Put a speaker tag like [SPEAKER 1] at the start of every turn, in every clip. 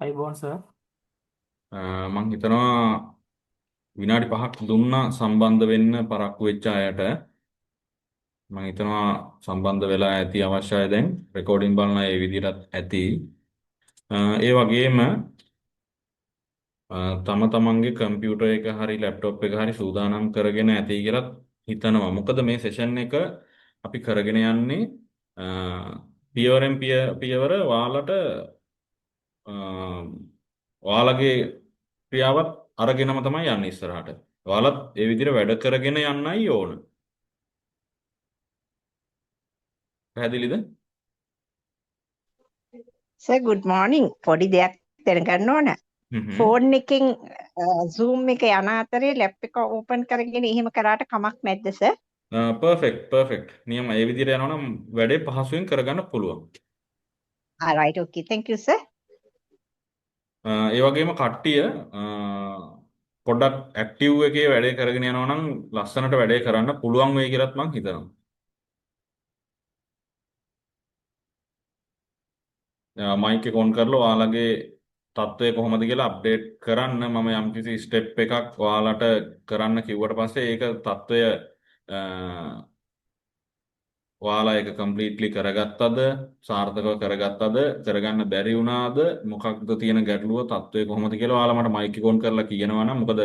[SPEAKER 1] අයිබෝන් සර්.
[SPEAKER 2] මං හිතනවා විනාඩි 5ක් දුන්නා සම්බන්ධ වෙන්න පරක්කු වෙච්ච අයට. මං හිතනවා සම්බන්ධ වෙලා ඇති අවශ්‍යයි දැන් රෙකෝඩින් බලන ඒ විදිහටත් ඇති. ඒ වගේම තම තමන්ගේ කම්පියුටර් එක හරි ලැප්ටොප් එක හරි සූදානම් කරගෙන ඇති කියලා හිතනවා. මොකද මේ සෙෂන් එක අපි කරගෙන යන්නේ පියවරෙන් පියවර ඔයාලට ඔයාලගේ ක්‍රියාවත් අරගෙනම තමයි යන්නේ ඉස්සරහට. ඔයාලත් ඒ විදිහට වැඩ කරගෙන යන්නයි ඕන. පැහැදිලිද?
[SPEAKER 3] Sir good morning. පොඩි දෙයක් දැනගන්න ඕන.
[SPEAKER 2] හ්ම්.
[SPEAKER 3] ෆෝන් එකෙන් Zoom එක යන අතරේ ලැප් එක ඕපන් කරගෙන එහෙම කරාට කමක් නැද්ද සර්?
[SPEAKER 2] පර්ෆෙක්ට්. නියම ඒ විදිහට යනවනම් වැඩේ පහසුවෙන් කරගන්න පුළුවන්.
[SPEAKER 3] right, okay. Thank you sir.
[SPEAKER 2] ඒ වගේම කට්ටිය පොඩ්ඩක් ඇක්ටිව් එකේ වැඩේ කරගෙන යනවා නම් ලස්සනට වැඩේ කරන්න පුළුවන් වෙයි කියලාත් මං හිතනවා. මයික් එක ඔන් කරලා ඔයාලගේ තත්ත්වය කොහොමද කියලා අප්ඩේට් කරන්න. මම යම්කිසි ස්ටෙප් එකක් ඔයාලට කරන්න කිව්වට පස්සේ ඒක තත්ත්වය ඔයාලා ඒක කම්ප්ලීට්ලි කරගත්තද, සාර්ථකව කරගත්තද, කරගන්න බැරි වුණාද, මොකක්ද තියෙන ගැටලුව, තත්ත්වය කොහොමද කියලා ඔයාලා මට මයික් එක ඔන් කරලා කියනවා නම්, මොකද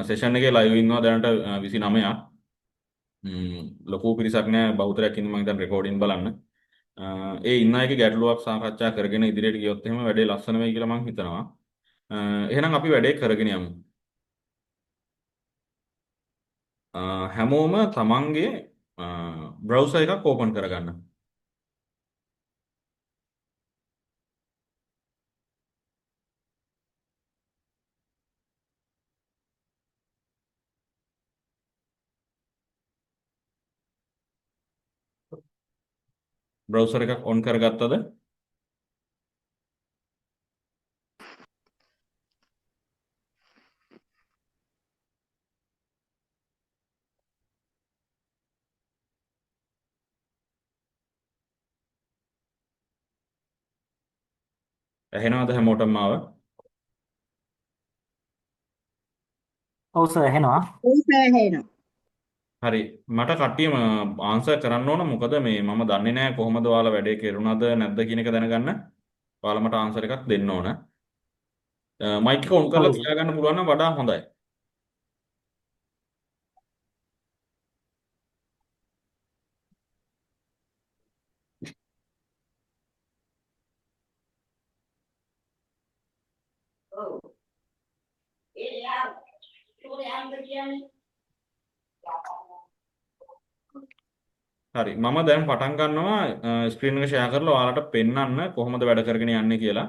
[SPEAKER 2] සෙෂන් එකේ ලයිව් ඉන්නවා දැනට 29ක්. ලොකු පිරිසක් නෑ, බහුතරයක් ඉන්නේ මම හිතන්නේ රෙකෝඩින් බලන්න. ඒ ඉන්න අයගේ ගැටලුවක් සාකච්ඡා කරගෙන ඉදිරියට ගියොත් එහෙම වැඩේ ලස්සන වෙයි කියලා මම හිතනවා. එහෙනම් අපි වැඩේ කරගෙන යමු. හැමෝම තමන්ගේ බ්‍රවුසර් එකක් ඕපන් කරගන්න. බ්‍රවුසර් එකක් ඔන් කරගත්තද? ඇහෙනවද හැමෝටම මාව?
[SPEAKER 1] ඔව් සර් ඇහෙනවා.
[SPEAKER 3] ඔව් සර් ඇහෙනවා.
[SPEAKER 2] හරි. මට කට්ටියම ආන්සර් කරන්න ඕන. මොකද මේ මම දන්නේ නැහැ කොහොමද ඔයාලා වැඩේ කෙරුණාද නැද්ද කියන එක දැනගන්න. ඔයාලා මට ආන්සර් එකක් දෙන්න ඕන. මයික් එක ඔන්
[SPEAKER 1] ඔව්
[SPEAKER 2] කරලා
[SPEAKER 1] සර්.
[SPEAKER 2] තියාගන්න පුළුවන් නම් වඩා හොඳයි. හරි. මම දැන් පටන් ගන්නවා ස්ක්‍රීන් එක ෂෙයා කරලා ඔයාලට පෙන්වන්න කොහොමද වැඩ කරගෙන යන්නේ කියලා.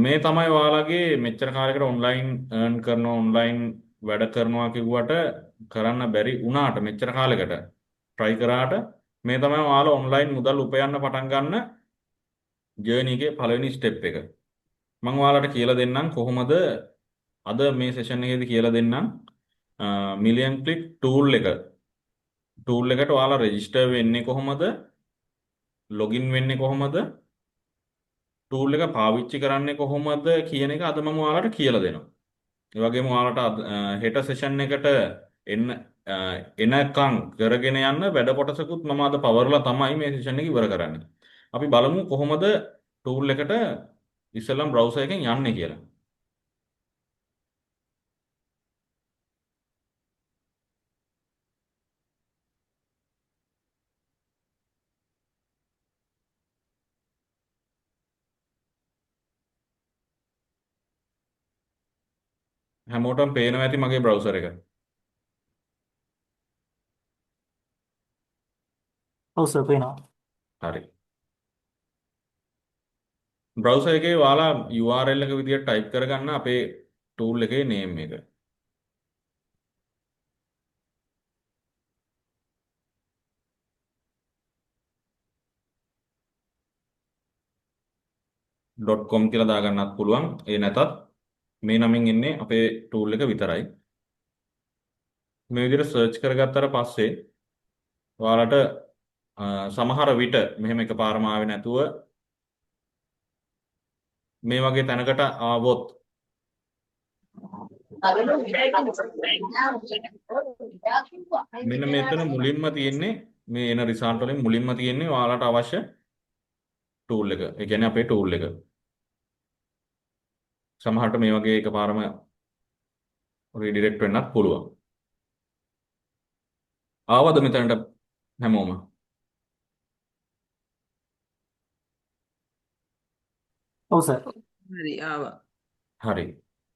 [SPEAKER 2] මේ තමයි ඔයාලගේ මෙච්චර කාලයකට ඔන්ලයින් earn කරනවා ඔන්ලයින් වැඩ කරනවා කිව්වට කරන්න බැරි වුණාට මෙච්චර කාලයකට try කරාට මේ තමයි ඔයාලා ඔන්ලයින් මුදල් උපයන්න පටන් ගන්න ජර්නි එකේ පළවෙනි ස්ටෙප් එක. මම ඔයාලට කියලා දෙන්නම් කොහොමද අද මේ සෙෂන් එකේදී කියලා දෙන්නම් මිලියන් ක්ලික් ටූල් එකට ඔයාලා රෙජිස්ටර් වෙන්නේ කොහොමද? ලොගින් වෙන්නේ කොහොමද? ටූල් එක පාවිච්චි කරන්නේ කොහොමද කියන එක අද මම ඔයාලට කියලා දෙනවා. ඒ වගේම ඔයාලට හෙට සෙෂන් එකට එන්න එනකන් කරගෙන යන්න වැඩ කොටසකුත් මම අද පවර්ලා තමයි මේ සෙෂන් එක ඉවර කරන්නේ. අපි බලමු කොහොමද ටූල් එකට ඉස්සෙල්ලම බ්‍රවුසර් එකෙන් යන්නේ කියලා. හැමෝටම පේනවා ඇති මගේ බ්‍රවුසර් එක.
[SPEAKER 1] ඔව් සර් පේනවා.
[SPEAKER 2] හරි. බ්‍රවුසර් එකේ ඔයාලා URL එක විදිහට ටයිප් කරගන්න අපේ ටූල් එකේ නේම් එක. .com කියලා දාගන්නත් පුළුවන්. ඒ නැතත් මේ නමින් එන්නේ අපේ ටූල් එක විතරයි. මේ විදිහට සර්ච් කරගත්තට පස්සේ ඔයාලට සමහර විට මෙහෙම එකපාරම ආවේ නැතුව මේ වගේ තැනකට ආවොත් මෙන්න මෙතන මුලින්ම තියෙන්නේ මේ එන රිසල්ට් වලින් මුලින්ම තියෙන්නේ ඔයාලට අවශ්‍ය ටූල් එක. ඒ කියන්නේ අපේ ටූල් එක. සමහරට මේ වගේ එකපාරම රීඩිරෙක්ට් වෙන්නත් පුළුවන්. ආවද මෙතනට හැමෝම?
[SPEAKER 1] ඔව් සර්.
[SPEAKER 4] හරි ආවා.
[SPEAKER 2] හරි.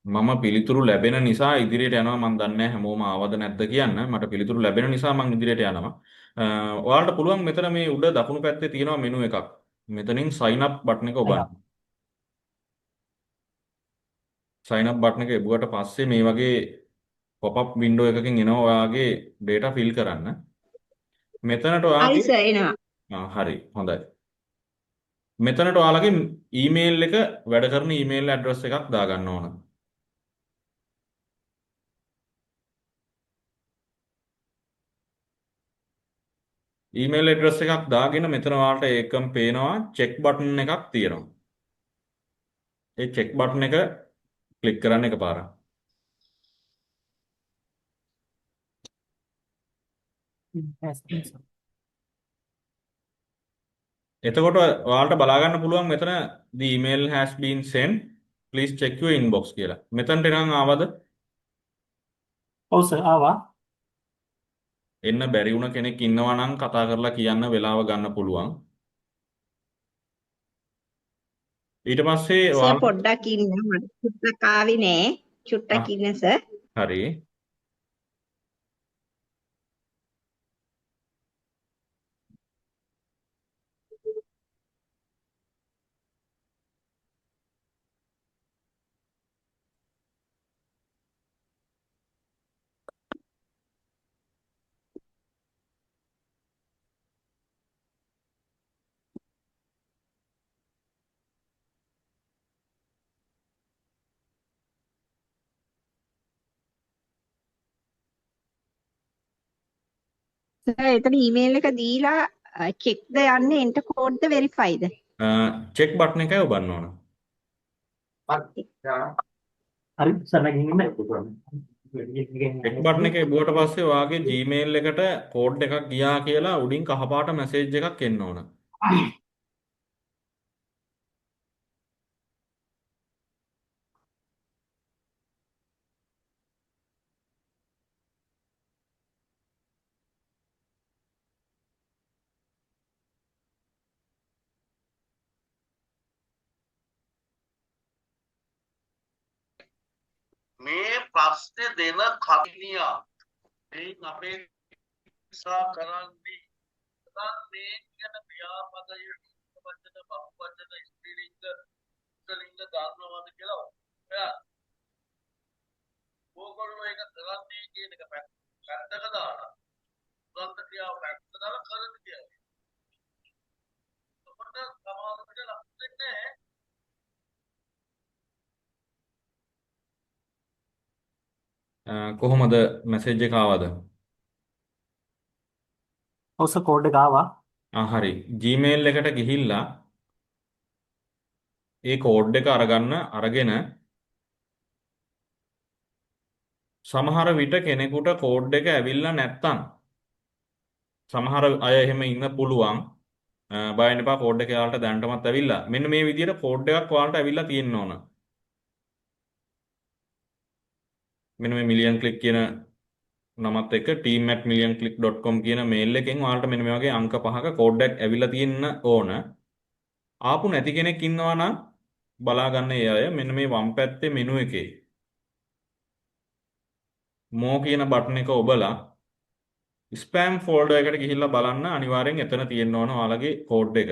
[SPEAKER 2] මම පිළිතුරු ලැබෙන නිසා ඉදිරියට යනවා. මම දන්නේ නැහැ හැමෝම ආවද නැද්ද කියන්න. මට පිළිතුරු ලැබෙන නිසා මම ඉදිරියට යනවා. ඔයාලට පුළුවන් මෙතන මේ උඩ දකුණු පැත්තේ තියෙනවා මෙනු එකක්. මෙතනින් sign up button එක ඔබන්න. sign up button එක එබුවට පස්සේ මේ වගේ pop up window එකකින් එනවා ඔයාගේ data fill කරන්න. මෙතනට
[SPEAKER 3] හරි
[SPEAKER 2] ඔයාගේ
[SPEAKER 3] සර් එනවා.
[SPEAKER 2] හරි හොඳයි. මෙතනට ඔයාලගේ ඊමේල් එක වැඩ කරන ඊමේල් ඇඩ්‍රස් එකක් දාගන්න ඕන. ඊමේල් ඇඩ්‍රස් එකක් දාගෙන මෙතන ඔයාලට ඒකම පේනවා චෙක් බටන් එකක් තියෙනවා. ඒ චෙක් බටන් එක ක්ලික් කරන්න එකපාරක්. එතකොට ඔයාලට බලා ගන්න පුළුවන් මෙතන the email has been sent please check your inbox කියලා. මෙතනට එනං ආවද?
[SPEAKER 1] ඔව් සර් ආවා.
[SPEAKER 2] එන්න බැරි වුණ කෙනෙක් ඉන්නවා නම් කතා කරලා කියන්න වෙලාව ගන්න පුළුවන්. ඊට පස්සේ
[SPEAKER 3] සර්
[SPEAKER 2] ඔයාලා
[SPEAKER 3] පොඩ්ඩක් ඉන්න මට චුට්ටක් ආවේ නෑ. චුට්ටක් ඉන්න සර්.
[SPEAKER 2] හරි.
[SPEAKER 3] සර් එතන ඊමේල් එක දීලා චෙක්ද යන්නේ එන්ටර් කෝඩ්ද වෙරිෆයිද?
[SPEAKER 2] චෙක් බටන් එකයි ඔබන්න ඕන.
[SPEAKER 1] හරි සර් මම ගිහින්
[SPEAKER 2] චෙක් බටන් එක එබුවට පස්සේ ඔයාගේ Gmail එකට කෝඩ් එකක් ගියා කියලා උඩින් කහපාට මැසේජ් එකක් එන්න ඕන.
[SPEAKER 5] මේ ප්‍රශ්නේ දෙන කමිනියා මේන් අපේ ඉස්සා කරන්නේ මේ කියන ව්‍යාපදයේ වචන බහුවචන ස්ත්‍රීලිංග පුල්ලිංග ගන්නවද කියලා ඔයා ඕගොල්ලෝ ඒක කරන්නේ කියන එක පැත්තක දාලා උගන්ත ක්‍රියාව පැත්තක දාලා කරන්න කියන්නේ. ඔකට සමානකට ලක් වෙන්නේ
[SPEAKER 2] කොහොමද මැසේජ් එක ආවද?
[SPEAKER 1] ඔව් සර් කෝඩ් එක ආවා.
[SPEAKER 2] හරි. Gmail එකට ගිහිල්ලා ඒ කෝඩ් එක අරගෙන සමහර විට කෙනෙකුට කෝඩ් එක ඇවිල්ලා නැත්තම් සමහර අය එහෙම ඉන්න පුළුවන්. බය වෙන්න එපා කෝඩ් එක ඔයාලට දැනටමත් ඇවිල්ලා. මෙන්න මේ විදිහට කෝඩ් එකක් ඔයාලට ඇවිල්ලා තියෙන්න ඕන. මෙන්න මේ මිලියන් ක්ලික් කියන නමත් එක්ක team@millionclick.com කියන මේල් එකෙන් ඔයාලට මෙන්න මේ වගේ අංක 5ක කෝඩ් එකක් ඇවිල්ලා තියෙන්න ඕන. ආපු නැති කෙනෙක් ඉන්නවා නම් බලා ගන්න ඒ අය මෙන්න මේ වම් පැත්තේ මෙනු එකේ more කියන බටන් එක ඔබලා ස්පෑම් ෆෝල්ඩර් එකට ගිහිල්ලා බලන්න අනිවාර්යෙන් එතන තියෙන්න ඕන ඔයාලගේ කෝඩ් එක.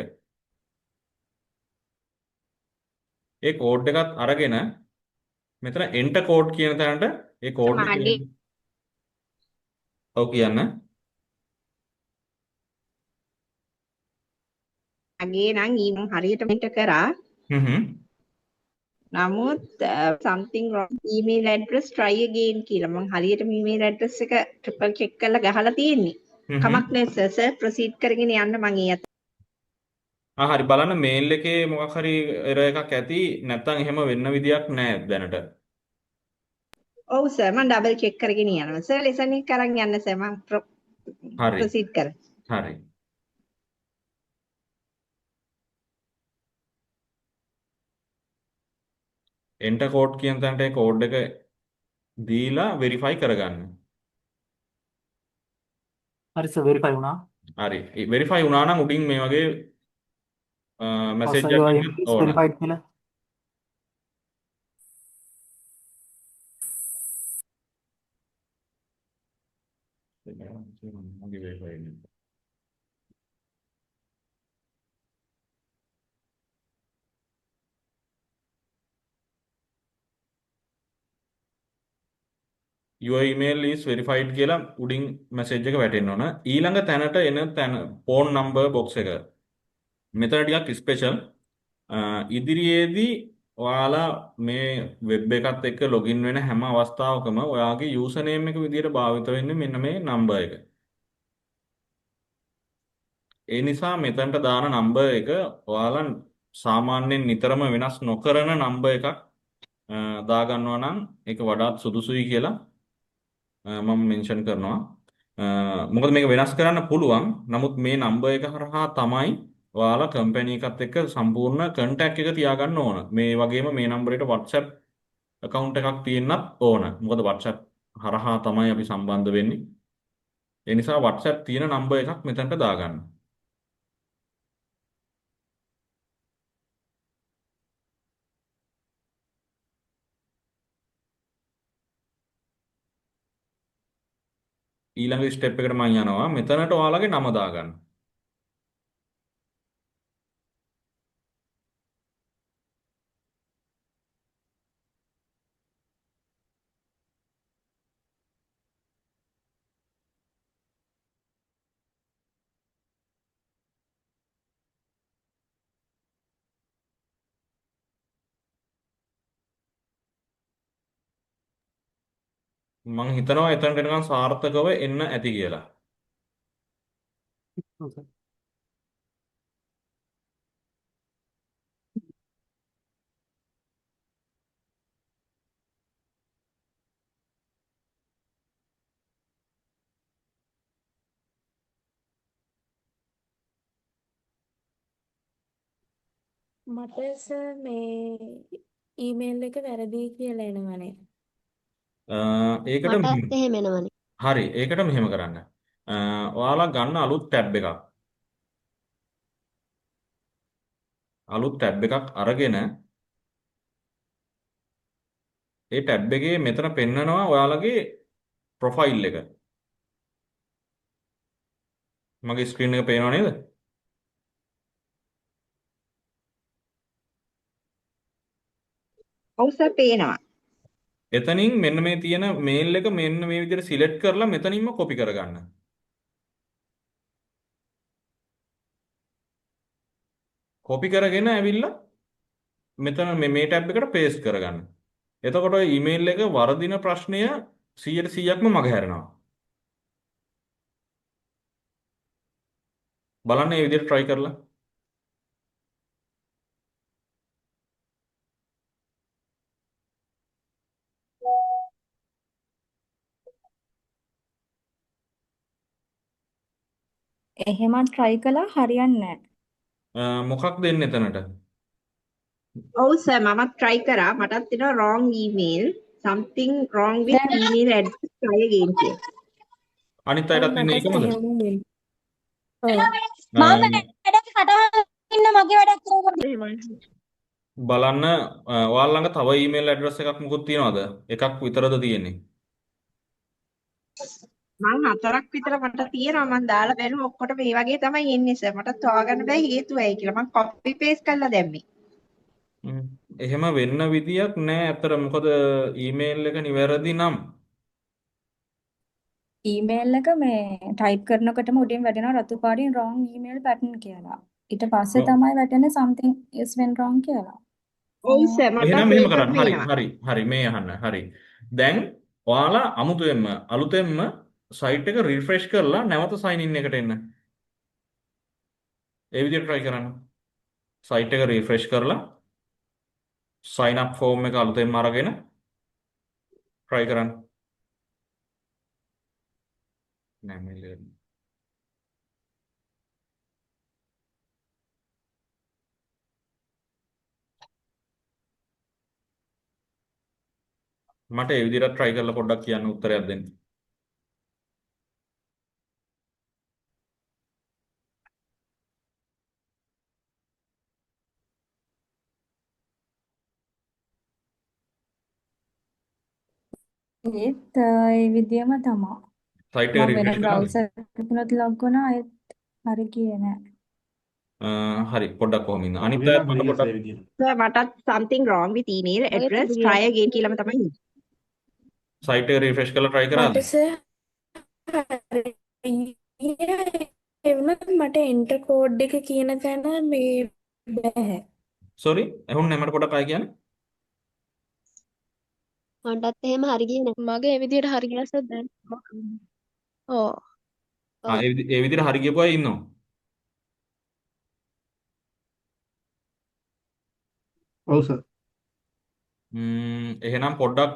[SPEAKER 2] ඒ කෝඩ් එකත් අරගෙන මෙතන enter code කියන තැනට ඒ කෝඩ් එක ඔව් කියන්න.
[SPEAKER 3] අගේ නම් ඊමන් හරියටම එන්ටර් කරා. නමුත් something wrong email address try again කියලා මම හරියටම email address එක triple check කරලා ගහලා තියෙන්නේ. කමක් නැහැ සර් ප්‍රොසීඩ් කරගෙන යන්න මම ඊයත්.
[SPEAKER 2] හරි බලන්න මේල් එකේ මොකක් හරි error එකක් ඇති නැත්නම් එහෙම වෙන්න විදියක් නැහැ දැනට.
[SPEAKER 3] ඔව් සර් මම ඩබල් චෙක් කරගෙන යනවා. සර් ලෙසන් එක අරන් යන්න සර් මම
[SPEAKER 2] හරි.
[SPEAKER 3] ප්‍රොසීඩ් කරා.
[SPEAKER 2] හරි. enter code කියන තැනට ඒ කෝඩ් එක දීලා වෙරිෆයි කරගන්න.
[SPEAKER 1] හරි සර් වෙරිෆයි වුණා.
[SPEAKER 2] හරි. වෙරිෆයි වුණා නම් උඩින් මේ වගේ
[SPEAKER 1] ඔව්
[SPEAKER 2] මැසේජ්
[SPEAKER 1] සර්
[SPEAKER 2] එකක්
[SPEAKER 1] your
[SPEAKER 2] එන්න
[SPEAKER 1] email is
[SPEAKER 2] ඕන.
[SPEAKER 1] verified කියලා.
[SPEAKER 2] මගේ verify වෙන්නේ. your email is verified කියලා උඩින් මැසේජ් එක වැටෙන්න ඕන. ඊළඟ තැනට එන තැන phone number box එක. මෙතන ටිකක් ස්පෙෂල්. ඉදිරියේදී ඔයාලා මේ වෙබ් එකත් එක්ක ලොගින් වෙන හැම අවස්ථාවකම ඔයාගේ යූසර් නේම් එක විදිහට භාවිත වෙන්නේ මෙන්න මේ නම්බර් එක. ඒ නිසා මෙතනට දාන නම්බර් එක ඔයාලා සාමාන්‍යයෙන් නිතරම වෙනස් නොකරන නම්බර් එකක් දාගන්නවා නම් ඒක වඩාත් සුදුසුයි කියලා මම මෙන්ෂන් කරනවා. මොකද මේක වෙනස් කරන්න පුළුවන්. නමුත් මේ නම්බර් එක හරහා තමයි ඔයාලා කම්පැනි එකත් එක්ක සම්පූර්ණ කන්ටැක්ට් එක තියාගන්න ඕන. මේ වගේම මේ නම්බරේට WhatsApp account එකක් තියෙන්නත් ඕන. මොකද WhatsApp හරහා තමයි අපි සම්බන්ධ වෙන්නේ. ඒ නිසා WhatsApp තියෙන නම්බර් එකක් මෙතනට දාගන්න. ඊළඟ ස්ටෙප් එකට මම යනවා. මෙතනට ඔයාලගේ නම දාගන්න. මම හිතනවා එතනට එනකන් සාර්ථකව එන්න ඇති කියලා.
[SPEAKER 1] ඔව් සර්.
[SPEAKER 4] මට සර් මේ ඊමේල් එක වැරදි කියලා එනවනේ.
[SPEAKER 2] ඒකට
[SPEAKER 6] මටත් එහෙම එනවනේ.
[SPEAKER 2] හරි ඒකට මෙහෙම කරන්න. ඔයාලා ගන්න අලුත් ටැබ් එකක්. අලුත් ටැබ් එකක් අරගෙන ඒ ටැබ් එකේ මෙතන පෙන්නනවා ඔයාලගේ ප්‍රොෆයිල් එක. මගේ ස්ක්‍රීන් එක පේනව නේද?
[SPEAKER 3] ඔව් සර් පේනවා.
[SPEAKER 2] එතනින් මෙන්න මේ තියෙන මේල් එක මෙන්න මේ විදිහට සිලෙක්ට් කරලා මෙතනින්ම කොපි කරගන්න. කොපි කරගෙන ඇවිල්ලා මෙතන මේ ටැබ් එකට පේස්ට් කරගන්න. එතකොට ඔය ඊමේල් එක වරදින ප්‍රශ්නය 100%ක්ම මගහැරෙනවා. බලන්න මේ විදිහට try කරලා.
[SPEAKER 4] එහෙමත් try කළා හරියන්නේ නැහැ.
[SPEAKER 2] මොකක් දෙන්න එතනට?
[SPEAKER 3] ඔව් සර් මමත් try කරා. මටත් එනවා wrong email. Something wrong with
[SPEAKER 4] දැන්
[SPEAKER 3] email address. Try again කියලා.
[SPEAKER 2] අනිත්
[SPEAKER 4] ඔව්
[SPEAKER 2] අයටත් වෙන්නේ
[SPEAKER 4] මටත්
[SPEAKER 2] ඒකමද?
[SPEAKER 4] එහෙම වෙන්නේ. ඔව්.
[SPEAKER 6] මම වැඩක් කතා ඉන්න මගේ වැඩක් කරගන්න.
[SPEAKER 3] එහෙමයි.
[SPEAKER 2] බලන්න ඔයාලා ළඟ තව ඊමේල් ඇඩ්‍රස් එකක් මොකුත් තියනවද? එකක් විතරද තියෙන්නේ?
[SPEAKER 3] මං 4ක් විතර මට තියෙනවා. මං දාලා බැලුවා ඔක්කොට මේ වගේ තමයි එන්නේ සර්. මටත් හොයාගන්න බෑ හේතුව ඇයි කියලා. මං copy paste කරලා දැම්මේ.
[SPEAKER 2] එහෙම වෙන්න විදියක් නෑ අතර. මොකද ඊමේල් එක නිවැරදි නම්
[SPEAKER 4] ඊමේල් එක මේ ටයිප් කරනකොටම උඩින් වැටෙනවා රතු පාටින් wrong email pattern කියලා. ඊට පස්සේ තමයි වැටෙන්නේ something is went wrong කියලා.
[SPEAKER 3] ඔව් සර් මටත්
[SPEAKER 2] එහෙනම් මෙහෙම
[SPEAKER 3] ඒක
[SPEAKER 2] කරන්න. හරි
[SPEAKER 3] පේනවා.
[SPEAKER 2] හරි මේ අහන්න. හරි. දැන් ඔයාලා අමුතුවෙන්ම අලුතෙන්ම සයිට් එක රිෆ්‍රෙෂ් කරලා නැවත සයින් ඉන් එකට එන්න. ඒ විදිහට try කරන්න. සයිට් එක රිෆ්‍රෙෂ් කරලා sign up form එක අලුතෙන්ම අරගෙන try කරන්න. නෑ මේ මට ඒ විදිහට try කරලා පොඩ්ඩක් කියන්න උත්තරයක් දෙන්න.
[SPEAKER 4] ඒත් ඒ විදියම තමයි.
[SPEAKER 2] සයිට් එක
[SPEAKER 4] මම වෙන
[SPEAKER 2] රිෆ්‍රෙෂ් කරාද?
[SPEAKER 4] බ්‍රවුසර් එකකට ලොග් වුණා ඒත් හරි ගියේ නෑ.
[SPEAKER 2] හරි පොඩ්ඩක් කොහොම ඉන්න. අනිත්
[SPEAKER 1] මගේ
[SPEAKER 2] අයත්
[SPEAKER 1] නම්
[SPEAKER 2] මට
[SPEAKER 1] ගියේ
[SPEAKER 2] පොඩ්ඩක්
[SPEAKER 1] ඒ විදිහට.
[SPEAKER 3] සර් මටත් something wrong with email
[SPEAKER 4] ඔයත්
[SPEAKER 3] address
[SPEAKER 4] ගියේ
[SPEAKER 3] try again කියලාම තමයි එන්නේ.
[SPEAKER 2] සයිට් එක රිෆ්‍රෙෂ් කරලා try කරාද?
[SPEAKER 7] මට ඒ වුණත් මට එන්ටර් කෝඩ් එක කියන තැන මේ බෑ.
[SPEAKER 2] sorry ඇහුන්නේ නැහැ මට පොඩ්ඩක් ආයෙ කියන්න.
[SPEAKER 6] මටත් එහෙම හරි ගියේ නෑ.
[SPEAKER 7] මගේ ඒ විදිහට හරි ගියස දැන් ඔව්
[SPEAKER 6] ඔව්.
[SPEAKER 2] ඒ විදිහට හරි ගියපු අය ඉන්නවා.
[SPEAKER 1] ඔව් සර්.
[SPEAKER 2] එහෙනම් පොඩ්ඩක්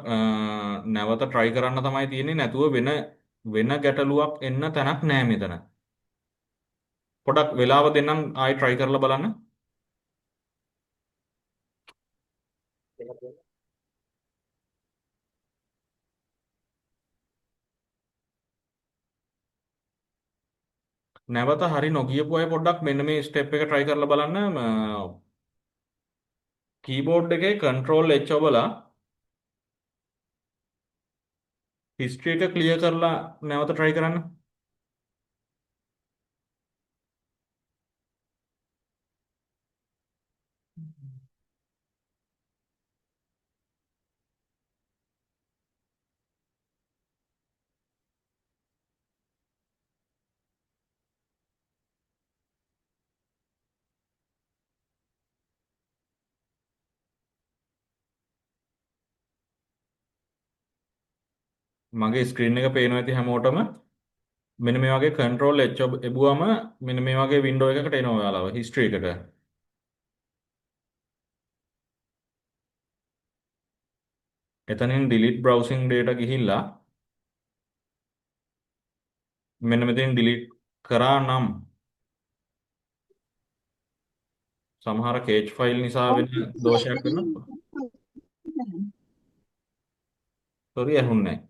[SPEAKER 2] නැවත try කරන්න තමයි තියෙන්නේ නැතුව වෙන ගැටලුවක් එන්න තැනක් නැහැ මෙතන. පොඩ්ඩක් වෙලාව දෙන්නම් ආයෙ try කරලා බලන්න. නැවත හරි නොගියපු අය පොඩ්ඩක් මෙන්න මේ ස්ටෙප් එක try කරලා බලන්න. කීබෝඩ් එකේ control H ඔබලා history එක clear කරලා නැවත try කරන්න. මගේ ස්ක්‍රීන් එක පේනවා ඇති හැමෝටම. මෙන්න මේ වගේ control H එබුවම මෙන්න මේ වගේ window එකකට එනවා ඔයාලව history එකට. එතනින් delete browsing data ගිහිල්ලා මෙන්න මෙතෙන් delete කරා නම් සමහර cache file නිසා වෙන දෝෂයක් වෙනවා. sorry ඇහුන්නේ නැහැ.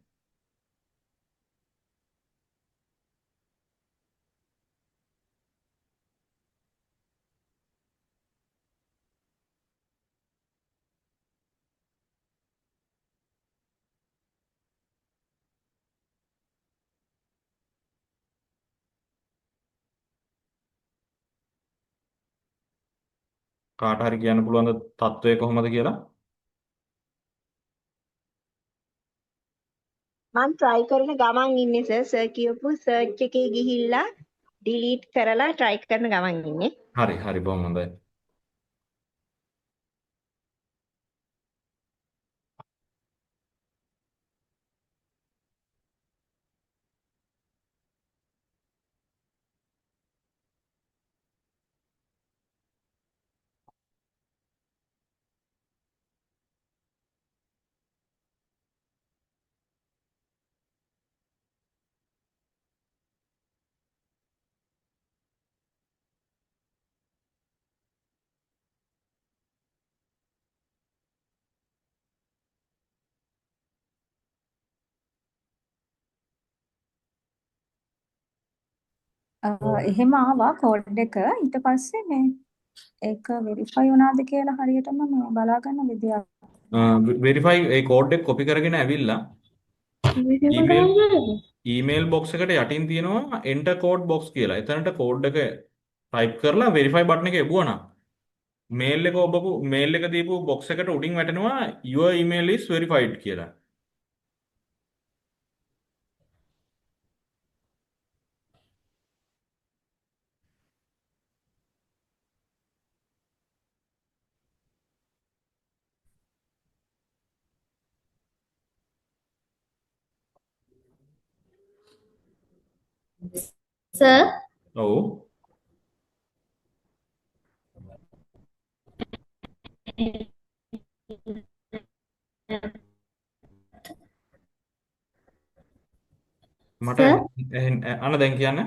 [SPEAKER 2] කාට හරි කියන්න පුළුවන් ද තත්ත්වය කොහොමද කියලා?
[SPEAKER 3] මම try කරන ගමන් ඉන්නේ සර් කියපු search එකේ ගිහිල්ලා delete කරලා try කරන ගමන් ඉන්නේ.
[SPEAKER 2] හරි බොහොම හොඳයි.
[SPEAKER 4] එහෙම ආවා කෝඩ් එක ඊට පස්සේ මේ ඒක වෙරිෆයි වුණාද කියලා හරියටම මේ බලා ගන්න විදියක්.
[SPEAKER 2] verify ඒ කෝඩ් එක කොපි කරගෙන ඇවිල්ලා email ඊමේල් බොක්ස් එකට යටින් තියෙනවා enter code box කියලා. එතනට කෝඩ් එක type කරලා verify button එක එබුවා නම් මේල් එක දීපු බොක්ස් එකට උඩින් වැටෙනවා your email is verified කියලා.
[SPEAKER 6] සර්
[SPEAKER 2] ඔව් මට
[SPEAKER 6] සර්
[SPEAKER 2] අන්න දැන් කියන්න.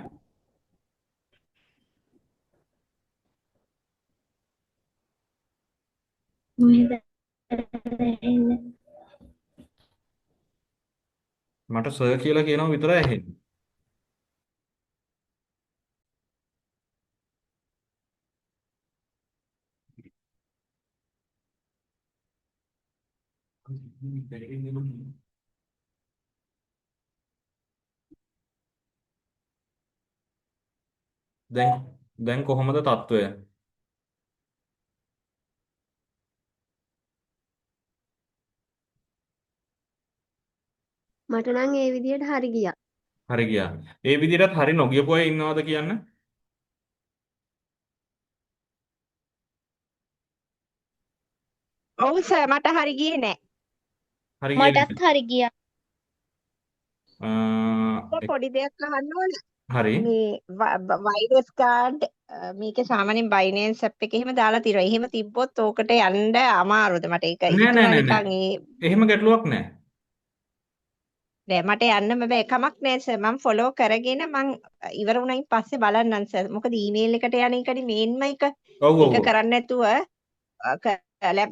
[SPEAKER 2] මට සර් කියලා කියනවා විතරයි ඇහෙන්නේ. දැන් දැන් කොහොමද තත්ත්වය?
[SPEAKER 6] මට නම් ඒ විදියට හරි ගියා.
[SPEAKER 2] හරි ගියා. ඒ විදිහටත් හරි නොගියපු අය ඉන්නවද කියන්න?
[SPEAKER 3] ඔව් සර් මට හරි ගියේ නෑ.
[SPEAKER 2] හරි ගියේ නැහැ.
[SPEAKER 6] මටත් හරි ගියා.
[SPEAKER 3] පොඩි දෙයක් අහන්න ඕන.
[SPEAKER 2] හරි.
[SPEAKER 3] මේ වයිරස් කාඩ් මේකේ සාමාන්‍යයෙන් බයිනෑන්ස් ඇප් එකේ එහෙම දාලා තියෙනවා. එහෙම තිබ්බොත් ඕකට යන්න අමාරුද? මට ඒක
[SPEAKER 2] නෑ
[SPEAKER 3] හිතුණා
[SPEAKER 2] නෑ නෑ
[SPEAKER 3] නිකන්
[SPEAKER 2] නෑ. එහෙම ගැටලුවක් නෑ.
[SPEAKER 3] නෑ මට යන්නම බෑ කමක් නෑ සර් මම ෆොලෝ කරගෙන මං ඉවර වුණයින් පස්සේ බලන්නම් සර් මොකද ඊමේල් එකට යන එකනේ මේන්ම එක
[SPEAKER 2] ඔව් ඔව්
[SPEAKER 3] ඒක
[SPEAKER 2] ඔව්.
[SPEAKER 3] කරන්නේ නැතුව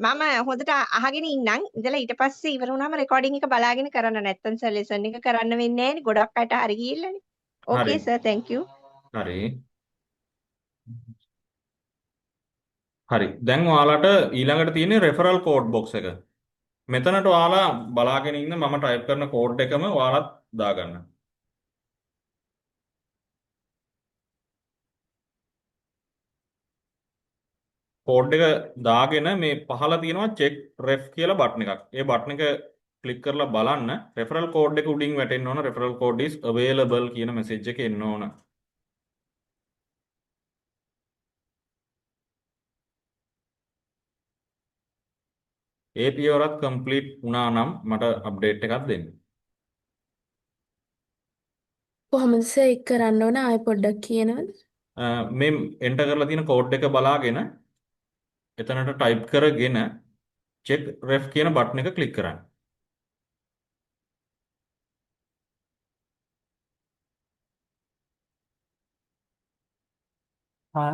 [SPEAKER 3] මම හොඳට අහගෙන ඉන්නම් ඉඳලා ඊට පස්සේ ඉවර වුණාම රෙකෝඩින් එක බලාගෙන කරන්න නැත්තම් සර් ලෙසන් එක කරන්න වෙන්නේ නෑනේ ගොඩක් අයට හරි ගිහිල්ලානේ
[SPEAKER 2] හරි.
[SPEAKER 3] ඕකේ සර් තැන්ක් යූ
[SPEAKER 2] හරි. හරි. දැන් ඔයාලට ඊළඟට තියෙන්නේ රෙෆරල් කෝඩ් බොක්ස් එක. මෙතනට ඔයාලා බලාගෙන ඉන්න මම ටයිප් කරන කෝඩ් එකම ඔයාලත් දාගන්න. කෝඩ් එක දාගෙන මේ පහළ තියෙනවා චෙක් රෙෆ් කියලා බටන් එකක්. ඒ බටන් එක ක්ලික් කරලා බලන්න රෙෆරල් කෝඩ් එක උඩින් වැටෙන්න ඕන රෙෆරල් කෝඩ් is available කියන මෙසේජ් එක එන්න ඕන. ඒ පියවරත් කම්ප්ලීට් වුණා නම් මට අප්ඩේට් එකක් දෙන්න.
[SPEAKER 7] කොහොමද සර් ඒක කරන්න ඕන ආයෙ පොඩ්ඩක් කියනවද?
[SPEAKER 2] මේ එන්ටර් කරලා තියෙන කෝඩ් එක බලාගෙන එතනට ටයිප් කරගෙන චෙක් රෙෆ් කියන බටන් එක ක්ලික් කරන්න.